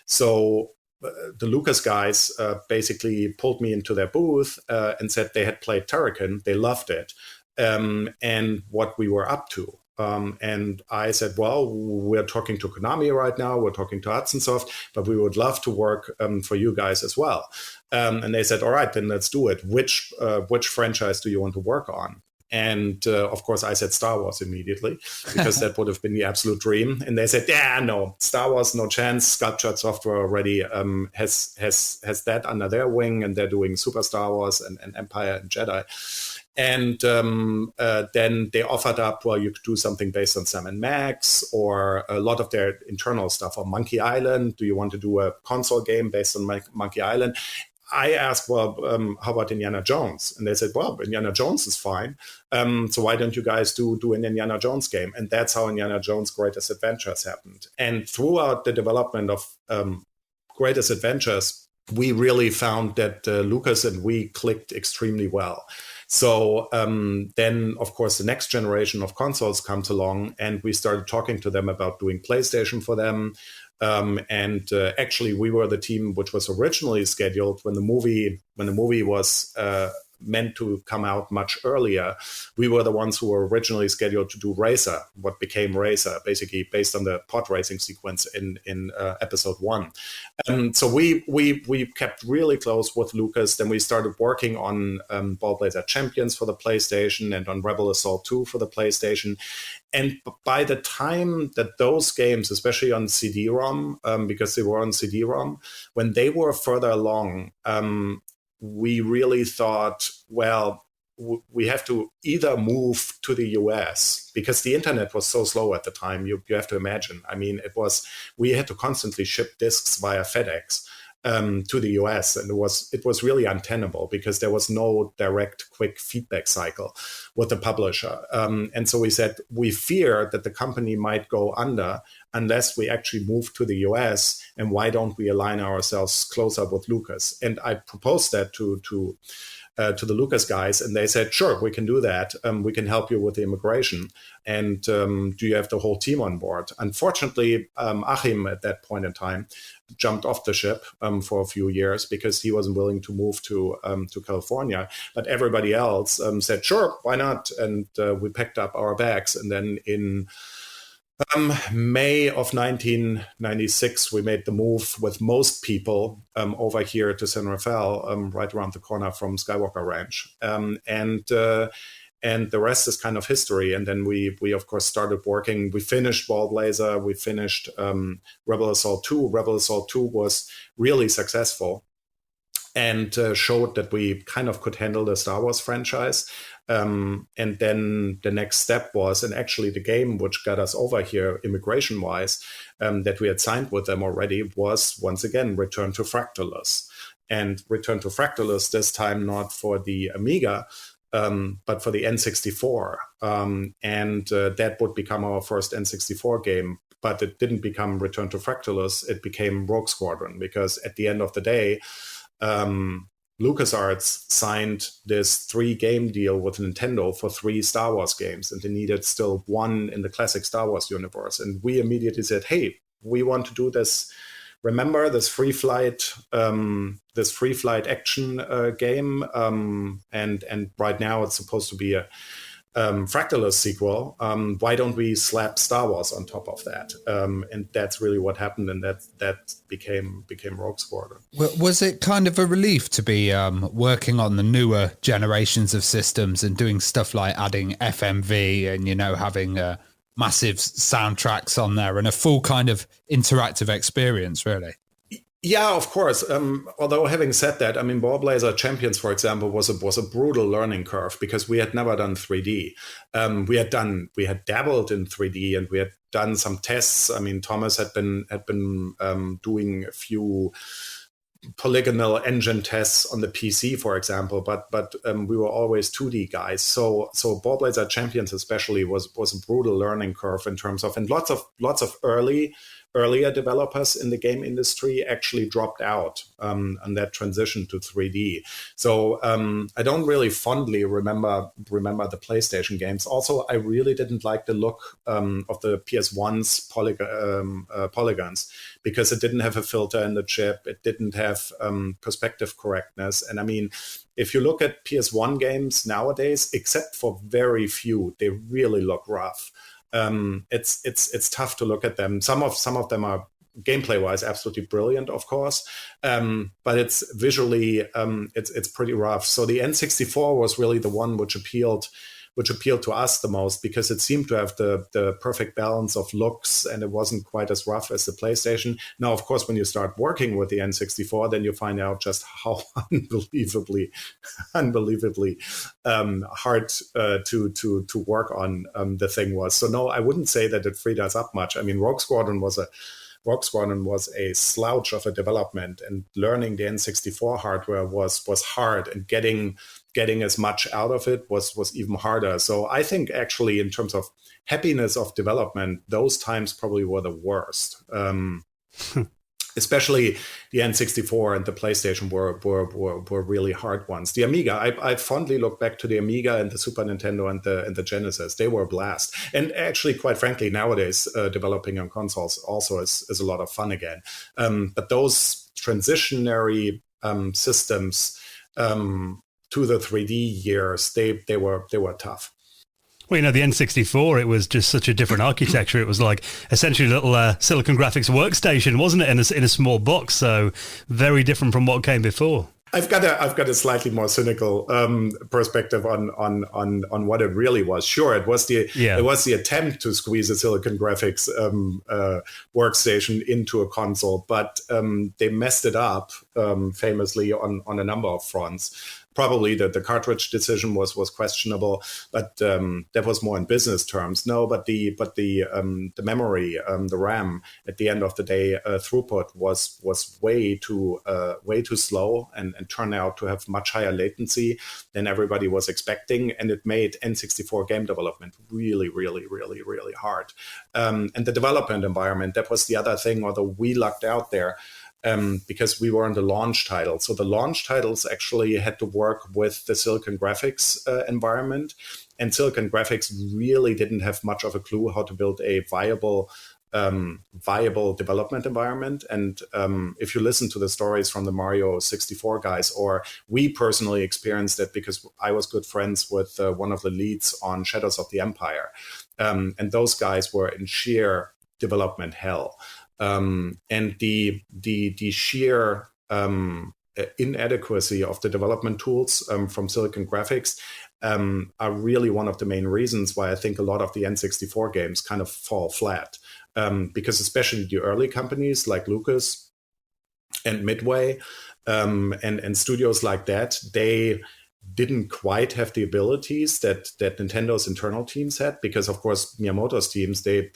so the Lucas guys basically pulled me into their booth and said they had played Turrican, they loved it, and what we were up to. And I said, well, we're talking to Konami right now, we're talking to Hudson Soft, but we would love to work for you guys as well. And they said, all right, then let's do it. Which franchise do you want to work on? And of course, I said Star Wars immediately, because that would have been the absolute dream. And they said, yeah, no, Star Wars, no chance. Sculptured Software already has that under their wing, and they're doing Super Star Wars and Empire and Jedi. And then they offered up, well, you could do something based on Sam and Max, or a lot of their internal stuff, or Monkey Island. Do you want to do a console game based on Monkey Island? I asked, well, how about Indiana Jones? And they said, well, Indiana Jones is fine. So why don't you guys do an Indiana Jones game? And that's how Indiana Jones Greatest Adventures happened. And throughout the development of Greatest Adventures, we really found that Lucas and we clicked extremely well. So then, of course, the next generation of consoles comes along, and we started talking to them about doing PlayStation for them. Actually, we were the team which was originally scheduled when the movie was meant to come out much earlier. We were the ones who were originally scheduled to do Racer, what became Racer, basically based on the pod racing sequence in episode 1. So we kept really close with Lucas. Then we started working on Ball Blazer Champions for the PlayStation and on Rebel Assault 2 for the PlayStation. And by the time that those games, especially on CD-ROM, because they were on CD-ROM, when they were further along, we really thought, well, we have to either move to the US, because the internet was so slow at the time. You have to imagine. I mean, we had to constantly ship discs via FedEx to the US, and it was really untenable because there was no direct, quick feedback cycle with the publisher. And so we said, we fear that the company might go under unless we actually move to the US, and why don't we align ourselves closer with Lucas? And I proposed that to the Lucas guys, and they said, sure, we can do that. We can help you with the immigration. And do you have the whole team on board? Unfortunately, Achim at that point in time jumped off the ship for a few years because he wasn't willing to move to California. But everybody else said, sure, why not? And we packed up our bags. And then in May of 1996, we made the move with most people over here to San Rafael, right around the corner from Skywalker Ranch. And the rest is kind of history. And then we of course started working. We finished Ball Blazer. We finished Rebel Assault 2. Rebel Assault 2 was really successful and showed that we kind of could handle the Star Wars franchise. And then the next step was, and actually the game which got us over here immigration-wise, that we had signed with them already, was once again Return to Fractalus. And Return to Fractalus, this time not for the Amiga, but for the N64. That would become our first N64 game. But it didn't become Return to Fractalus, it became Rogue Squadron, because at the end of the day, LucasArts signed this 3-game deal with Nintendo for 3 Star Wars games, and they needed still 1 in the classic Star Wars universe. And we immediately said, hey, we want to do this. Remember this free flight action game? And right now it's supposed to be a Fractalus sequel. Why don't we slap Star Wars on top of that? And that's really what happened, and that became Rogue Squadron. Was it kind of a relief to be working on the newer generations of systems and doing stuff like adding FMV and having massive soundtracks on there and a full kind of interactive experience, really? Yeah, of course. Although having said that, I mean, Ball Blazer Champions, for example, was a brutal learning curve because we had never done 3D. We had dabbled in 3D and we had done some tests. I mean, Thomas had been doing a few polygonal engine tests on the PC, for example, but we were always 2D guys. So Ball Blazer Champions especially was a brutal learning curve in terms of, and lots of earlier developers in the game industry actually dropped out on that transition to 3D. So I don't really fondly remember the PlayStation games. Also, I really didn't like the look of the PS1's polygons because it didn't have a filter in the chip. It didn't have perspective correctness. And I mean, if you look at PS1 games nowadays, except for very few, they really look rough. It's tough to look at them. Some of them are gameplay wise absolutely brilliant, of course, but it's visually it's pretty rough. So the N64 was really the one which appealed which appealed to us the most, because it seemed to have the perfect balance of looks, and it wasn't quite as rough as the PlayStation. Now, of course, when you start working with the N64, then you find out just how unbelievably hard to work on the thing was. So no, I wouldn't say that it freed us up much. I mean, Rogue Squadron was a slouch of a development, and learning the N64 hardware was hard, and getting as much out of it was even harder. So I think actually, in terms of happiness of development, those times probably were the worst. Especially the N64 and the PlayStation were really hard ones. The Amiga, I fondly look back to the Amiga and the Super Nintendo and the Genesis. They were a blast. And actually, quite frankly, nowadays, developing on consoles also is a lot of fun again. But those transitionary systems to the 3D years, they were tough. Well, the N64, it was just such a different architecture. It was like essentially a little Silicon Graphics workstation, wasn't it, in a small box? So very different from what came before. I've got a slightly more cynical perspective on what it really was. Sure, it was the attempt to squeeze a Silicon Graphics workstation into a console, but they messed it up famously on a number of fronts. Probably the cartridge decision was questionable, but that was more in business terms. No, but the memory, the RAM, at the end of the day, throughput was way too slow and turned out to have much higher latency than everybody was expecting, and it made N64 game development really, really, really, really hard. And the development environment, that was the other thing, although we lucked out there. Because we were on the launch title. So the launch titles actually had to work with the Silicon Graphics environment. And Silicon Graphics really didn't have much of a clue how to build a viable development environment. And if you listen to the stories from the Mario 64 guys, or we personally experienced it because I was good friends with one of the leads on Shadows of the Empire. And those guys were in sheer development hell. And the sheer inadequacy of the development tools from Silicon Graphics are really one of the main reasons why I think a lot of the N64 games kind of fall flat. Because especially the early companies like Lucas and Midway and studios like that, they didn't quite have the abilities that Nintendo's internal teams had, because of course Miyamoto's teams, they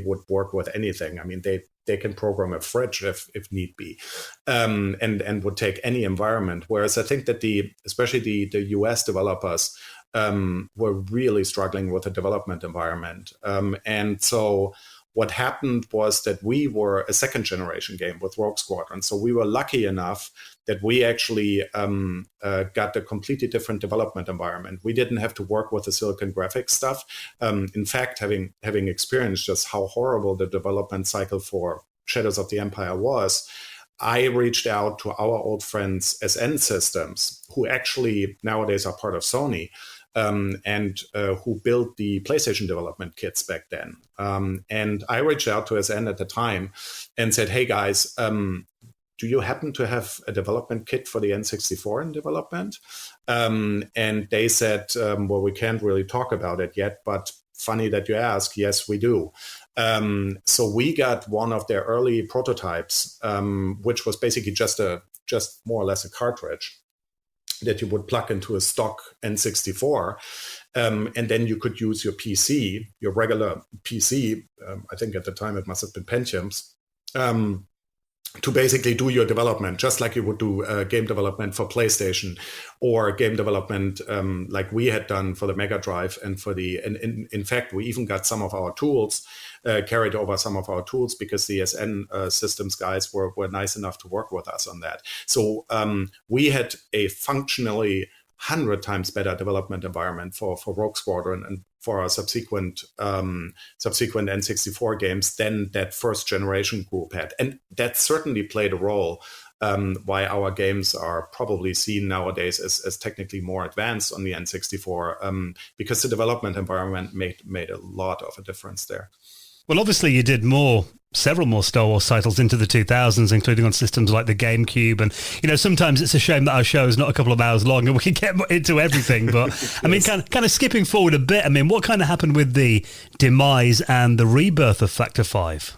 would work with anything. I mean, they can program a fridge if need be, and would take any environment. Whereas I think that especially the US developers were really struggling with the development environment. And so what happened was that we were a second generation game with Rogue Squadron. So we were lucky enough that we actually got a completely different development environment. We didn't have to work with the Silicon Graphics stuff. In fact, having experienced just how horrible the development cycle for Shadows of the Empire was, I reached out to our old friends SN Systems, who actually nowadays are part of Sony, and who built the PlayStation development kits back then. And I reached out to SN at the time and said, hey guys, do you happen to have a development kit for the N64 in development? And they said, well, we can't really talk about it yet, but funny that you ask. Yes, we do. So we got one of their early prototypes, which was basically just more or less a cartridge that you would plug into a stock N64. And then you could use your PC, your regular PC, I think at the time it must have been Pentiums, to basically do your development, just like you would do game development for PlayStation, or game development like we had done for the Mega Drive and for in fact, we even got some of our tools, carried over some of our tools, because the SN systems guys were nice enough to work with us on that. So we had a functionally 100 times better development environment for Rogue Squadron and for our subsequent N64 games than that first generation group had. And that certainly played a role why our games are probably seen nowadays as technically more advanced on the N64, because the development environment made a lot of a difference there. Well, obviously you did several more Star Wars titles into the 2000s, including on systems like the GameCube. And, sometimes it's a shame that our show is not a couple of hours long and we can get into everything. But, I mean, kind of skipping forward a bit, I mean, what kind of happened with the demise and the rebirth of Factor 5?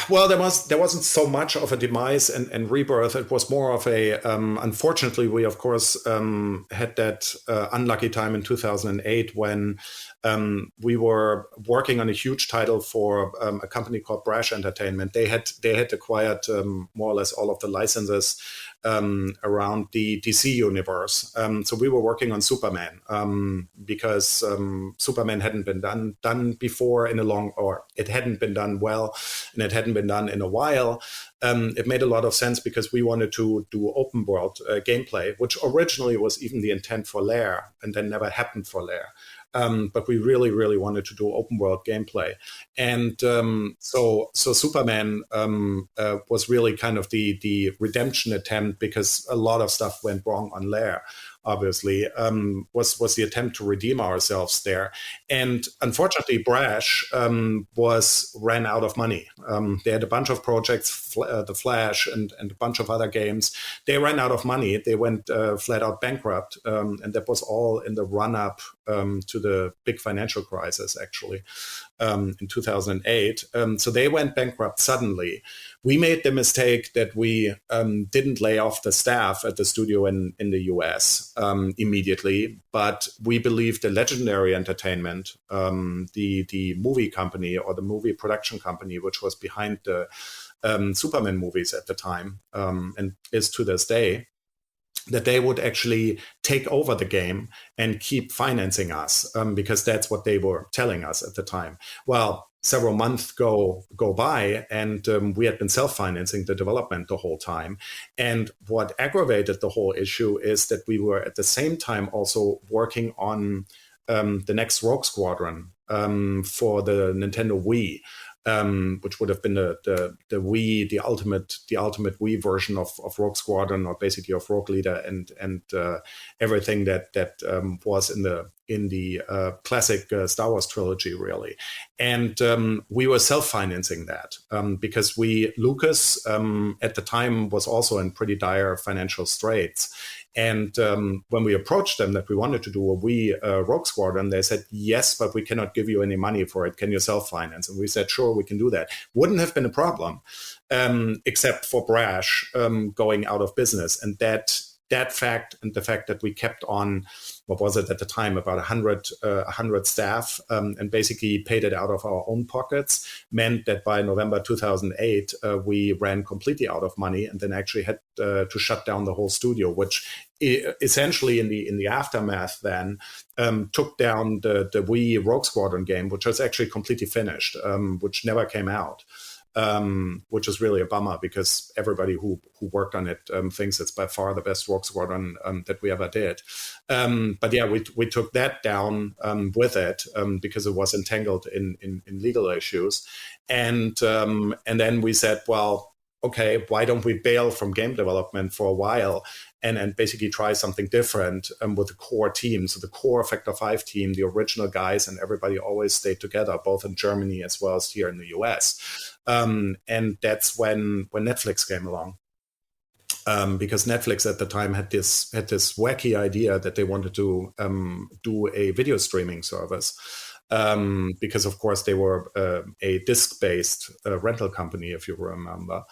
Well, there wasn't so much of a demise and rebirth. It was more of a, unfortunately, we, of course, had that unlucky time in 2008 when we were working on a huge title for a company called Brash Entertainment. They had acquired more or less all of the licenses around the DC universe. So we were working on Superman because Superman hadn't been done before it hadn't been done well, and it hadn't been done in a while. It made a lot of sense because we wanted to do open world gameplay, which originally was even the intent for Lair and then never happened for Lair. But we really, really wanted to do open world gameplay. And so Superman was really kind of the redemption attempt, because a lot of stuff went wrong on Lair, obviously, was the attempt to redeem ourselves there. And unfortunately, Brash ran out of money. They had a bunch of projects, The Flash and a bunch of other games. They ran out of money. They went flat out bankrupt. And that was all in the run-up to the big financial crisis, actually, in 2008. So they went bankrupt suddenly. We made the mistake that we didn't lay off the staff at the studio in the US immediately, but we believed the Legendary Entertainment, the movie company or the movie production company, which was behind the Superman movies at the time and is to this day, that they would actually take over the game and keep financing us, because that's what they were telling us at the time. Well, several months go by, and we had been self-financing the development the whole time. And what aggravated the whole issue is that we were at the same time also working on the next Rogue Squadron for the Nintendo Wii. Which would have been the Wii, the ultimate Wii version of Rogue Squadron, or basically of Rogue Leader and everything that was in the classic Star Wars trilogy, really. And we were self-financing that because Lucas at the time was also in pretty dire financial straits. And when we approached them that we wanted to do a Wii Rogue Squadron, they said, yes, but we cannot give you any money for it. Can you self-finance? And we said, sure, we can do that. Wouldn't have been a problem, except for Brash going out of business. And that fact, and the fact that we kept on, what was it at the time, about 100 staff, and basically paid it out of our own pockets, meant that by November 2008, we ran completely out of money, and then actually had to shut down the whole studio, which essentially in the aftermath then took down the Wii Rogue Squadron game, which was actually completely finished, which never came out. Which is really a bummer, because everybody who worked on it thinks it's by far the best Rogue Squadron that we ever did. But yeah, we took that down with it because it was entangled in legal issues. And then we said, well, okay, why don't we bail from game development for a while and basically try something different with the core team. So the core Factor 5 team, the original guys, and everybody always stayed together, both in Germany as well as here in the US. And that's when Netflix came along. Because Netflix at the time had this wacky idea that they wanted to do a video streaming service. Because, of course, they were a disc-based rental company, if you remember.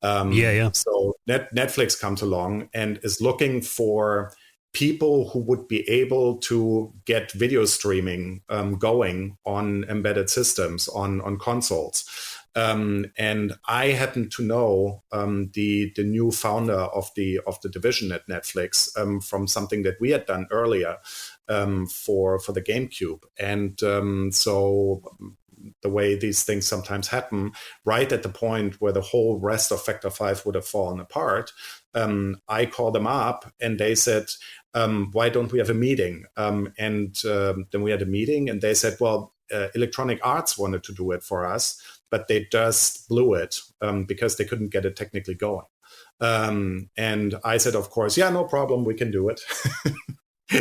Yeah. So Netflix comes along and is looking for people who would be able to get video streaming going on embedded systems, on consoles. And I happen to know the new founder of the division at Netflix from something that we had done earlier for the GameCube. And so the way these things sometimes happen, right at the point where the whole rest of Factor 5 would have fallen apart, I called them up and they said, why don't we have a meeting? And then we had a meeting and they said, well, Electronic Arts wanted to do it for us, but they just blew it because they couldn't get it technically going. And I said, of course, yeah, no problem, we can do it.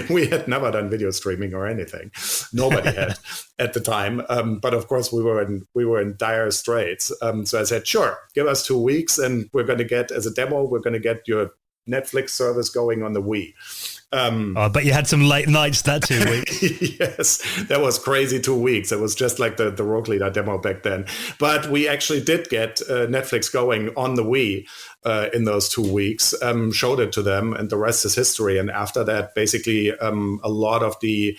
We had never done video streaming or anything. Nobody had at the time. But of course, we were in dire straits. So I said, sure, give us 2 weeks, and we're going to get, as a demo, we're going to get your Netflix service going on the Wii. I bet you had some late nights that 2 weeks. Yes, that was crazy 2 weeks. It was just like the Rogue Leader demo back then. But we actually did get Netflix going on the Wii in those 2 weeks, showed it to them, and the rest is history. And after that, basically, a lot of the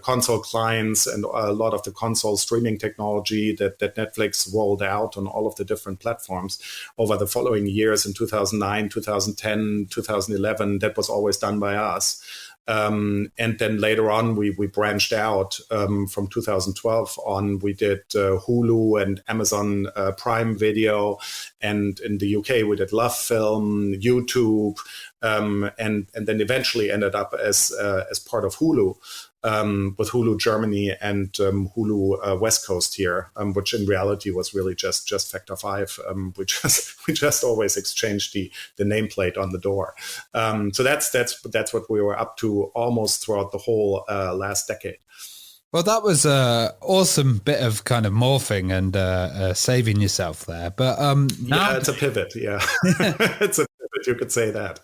console clients and a lot of the console streaming technology that Netflix rolled out on all of the different platforms over the following years in 2009, 2010, 2011, that was always done by us. And then later on, we branched out from 2012 on. We did Hulu and Amazon Prime Video, and in the UK we did Love Film, YouTube, and then eventually ended up as part of Hulu. With Hulu Germany and Hulu West Coast here, which in reality was really just Factor 5. We just always exchanged the nameplate on the door. So that's what we were up to almost throughout the whole last decade. Well, that was an awesome bit of kind of morphing and saving yourself there. But now it's a pivot. Yeah, it's a pivot. You could say that.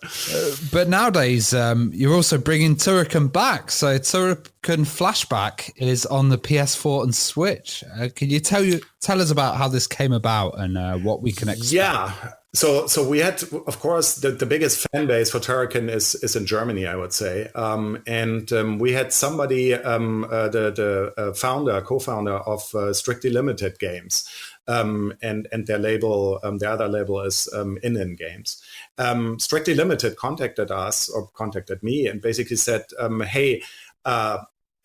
But nowadays, you're also bringing Turrican back. So Turrican Flashback is on the PS4 and Switch. Can you tell us about how this came about and what we can expect? Yeah. So we had, of course, the biggest fan base for Turrican is in Germany, I would say. And we had somebody, the co-founder of Strictly Limited Games, and their label, the other label is In Games. Strictly Limited contacted me and basically said, hey,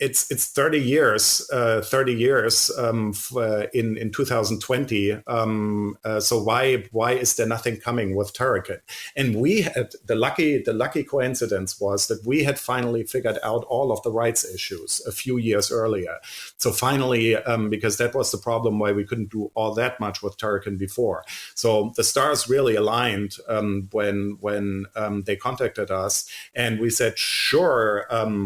it's 30 years in 2020. So why is there nothing coming with Turrican? And we had the lucky coincidence was that we had finally figured out all of the rights issues a few years earlier. So finally, because that was the problem why we couldn't do all that much with Turrican before. So the stars really aligned when they contacted us, and we said, sure,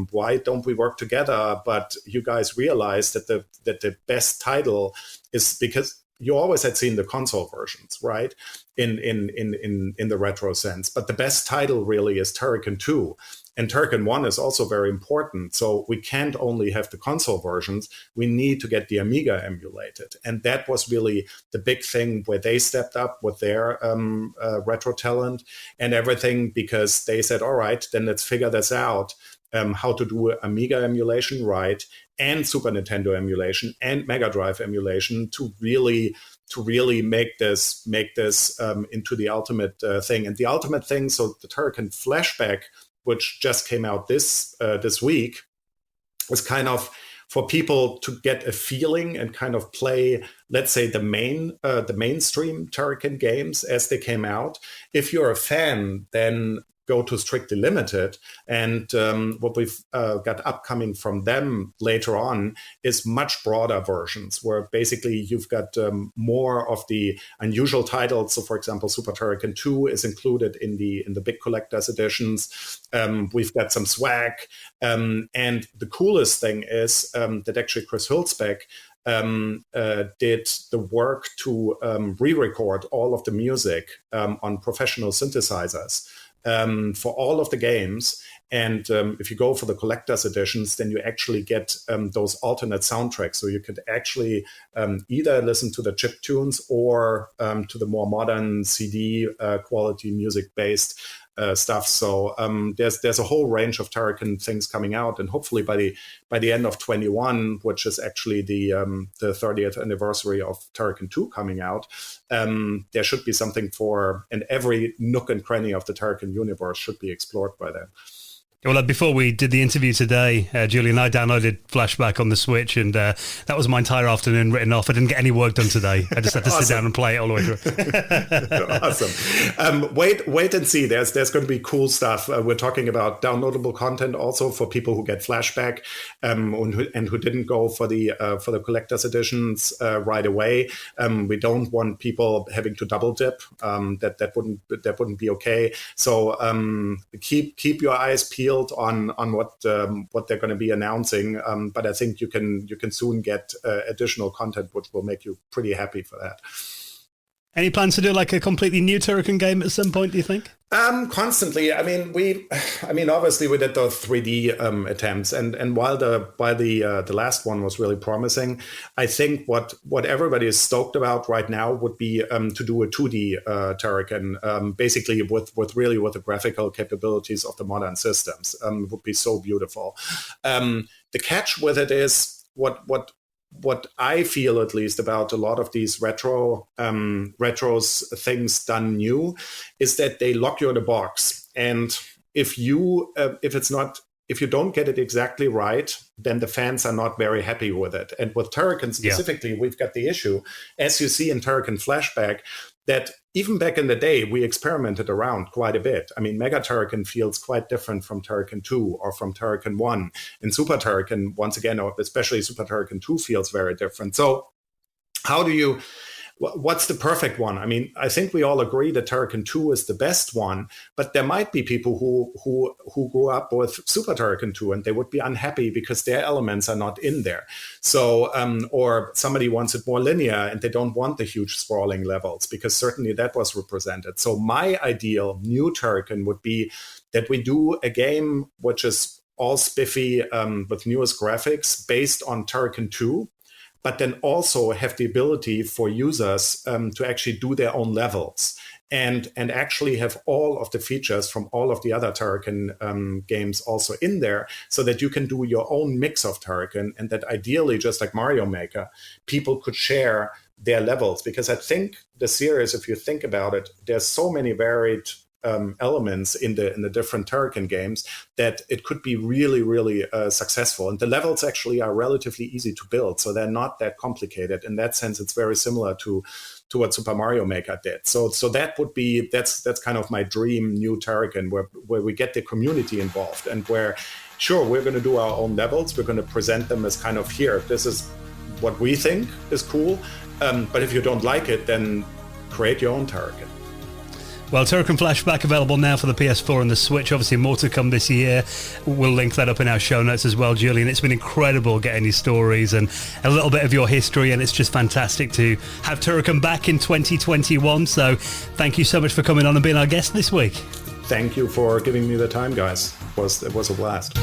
why don't we work together? But you guys realize that the best title is, because you always had seen the console versions, right? In the retro sense. But the best title really is Turrican 2. And Turrican 1 is also very important. So we can't only have the console versions, we need to get the Amiga emulated. And that was really the big thing where they stepped up with their retro talent and everything, because they said, all right, then let's figure this out. How to do Amiga emulation right, and Super Nintendo emulation and Mega Drive emulation to really make this into the ultimate thing. And the ultimate thing, so the Turrican Flashback, which just came out this week, was kind of for people to get a feeling and kind of play, let's say, the mainstream Turrican games as they came out. If you're a fan, then go to Strictly Limited, and what we've got upcoming from them later on is much broader versions, where basically you've got more of the unusual titles. So, for example, Super Turrican 2 is included in the big collector's editions. We've got some swag, and the coolest thing is that actually Chris Hülsbeck did the work to re-record all of the music on professional synthesizers for all of the games. And if you go for the collector's editions, then you actually get those alternate soundtracks. So you could actually either listen to the chip tunes or to the more modern CD quality music-based stuff. So there's a whole range of Turrican things coming out, and hopefully by the end of 21, which is actually the 30th anniversary of Turrican 2 coming out, there should be something for, and every nook and cranny of the Turrican universe should be explored by then. Well, before we did the interview today, Julian, I downloaded Flashback on the Switch, and that was my entire afternoon written off. I didn't get any work done today. I just had to sit down and play it all the way through. Awesome. Wait and see. There's going to be cool stuff. We're talking about downloadable content also for people who get Flashback and who didn't go for the collector's editions right away. We don't want people having to double dip. That wouldn't be okay. So keep your eyes peeled field on what they're going to be announcing, but I think you can soon get additional content which will make you pretty happy for that. Any plans to do like a completely new Turrican game at some point, do you think? Constantly. I mean, obviously we did those 3D attempts, and while the last one was really promising, I think what everybody is stoked about right now would be to do a 2D Turrican, basically with the graphical capabilities of the modern systems. Would be so beautiful. The catch with it is what I feel, at least, about a lot of these retros things done new, is that they lock you in a box. And if you don't get it exactly right, then the fans are not very happy with it. And with Turrican specifically, we've got the issue, as you see in Turrican Flashback, that even back in the day, we experimented around quite a bit. I mean, Mega Turrican feels quite different from Turrican 2 or from Turrican 1. And Super Turrican, once again, or especially Super Turrican 2, feels very different. So what's the perfect one? I mean, I think we all agree that Turrican 2 is the best one, but there might be people who grew up with Super Turrican 2 and they would be unhappy because their elements are not in there. So, or somebody wants it more linear and they don't want the huge sprawling levels, because certainly that was represented. So my ideal new Turrican would be that we do a game which is all spiffy with newest graphics based on Turrican 2, but then also have the ability for users to actually do their own levels and actually have all of the features from all of the other Turrican games also in there, so that you can do your own mix of Turrican, and that ideally, just like Mario Maker, people could share their levels. Because I think the series, if you think about it, there's so many varied elements in the different Turrican games that it could be really, really successul. And the levels actually are relatively easy to build, so they're not that complicated. In that sense, it's very similar to what Super Mario Maker did. So that would be that's kind of my dream new Turrican, where we get the community involved, and where, sure, we're going to do our own levels. We're going to present them as kind of, here, this is what we think is cool. But if you don't like it, then create your own Turrican. Well, Turrican Flashback available now for the PS4 and the Switch. Obviously, more to come this year. We'll link that up in our show notes as well, Julian. It's been incredible getting your stories and a little bit of your history, and it's just fantastic to have Turrican back in 2021. So thank you so much for coming on and being our guest this week. Thank you for giving me the time, guys. It was a blast.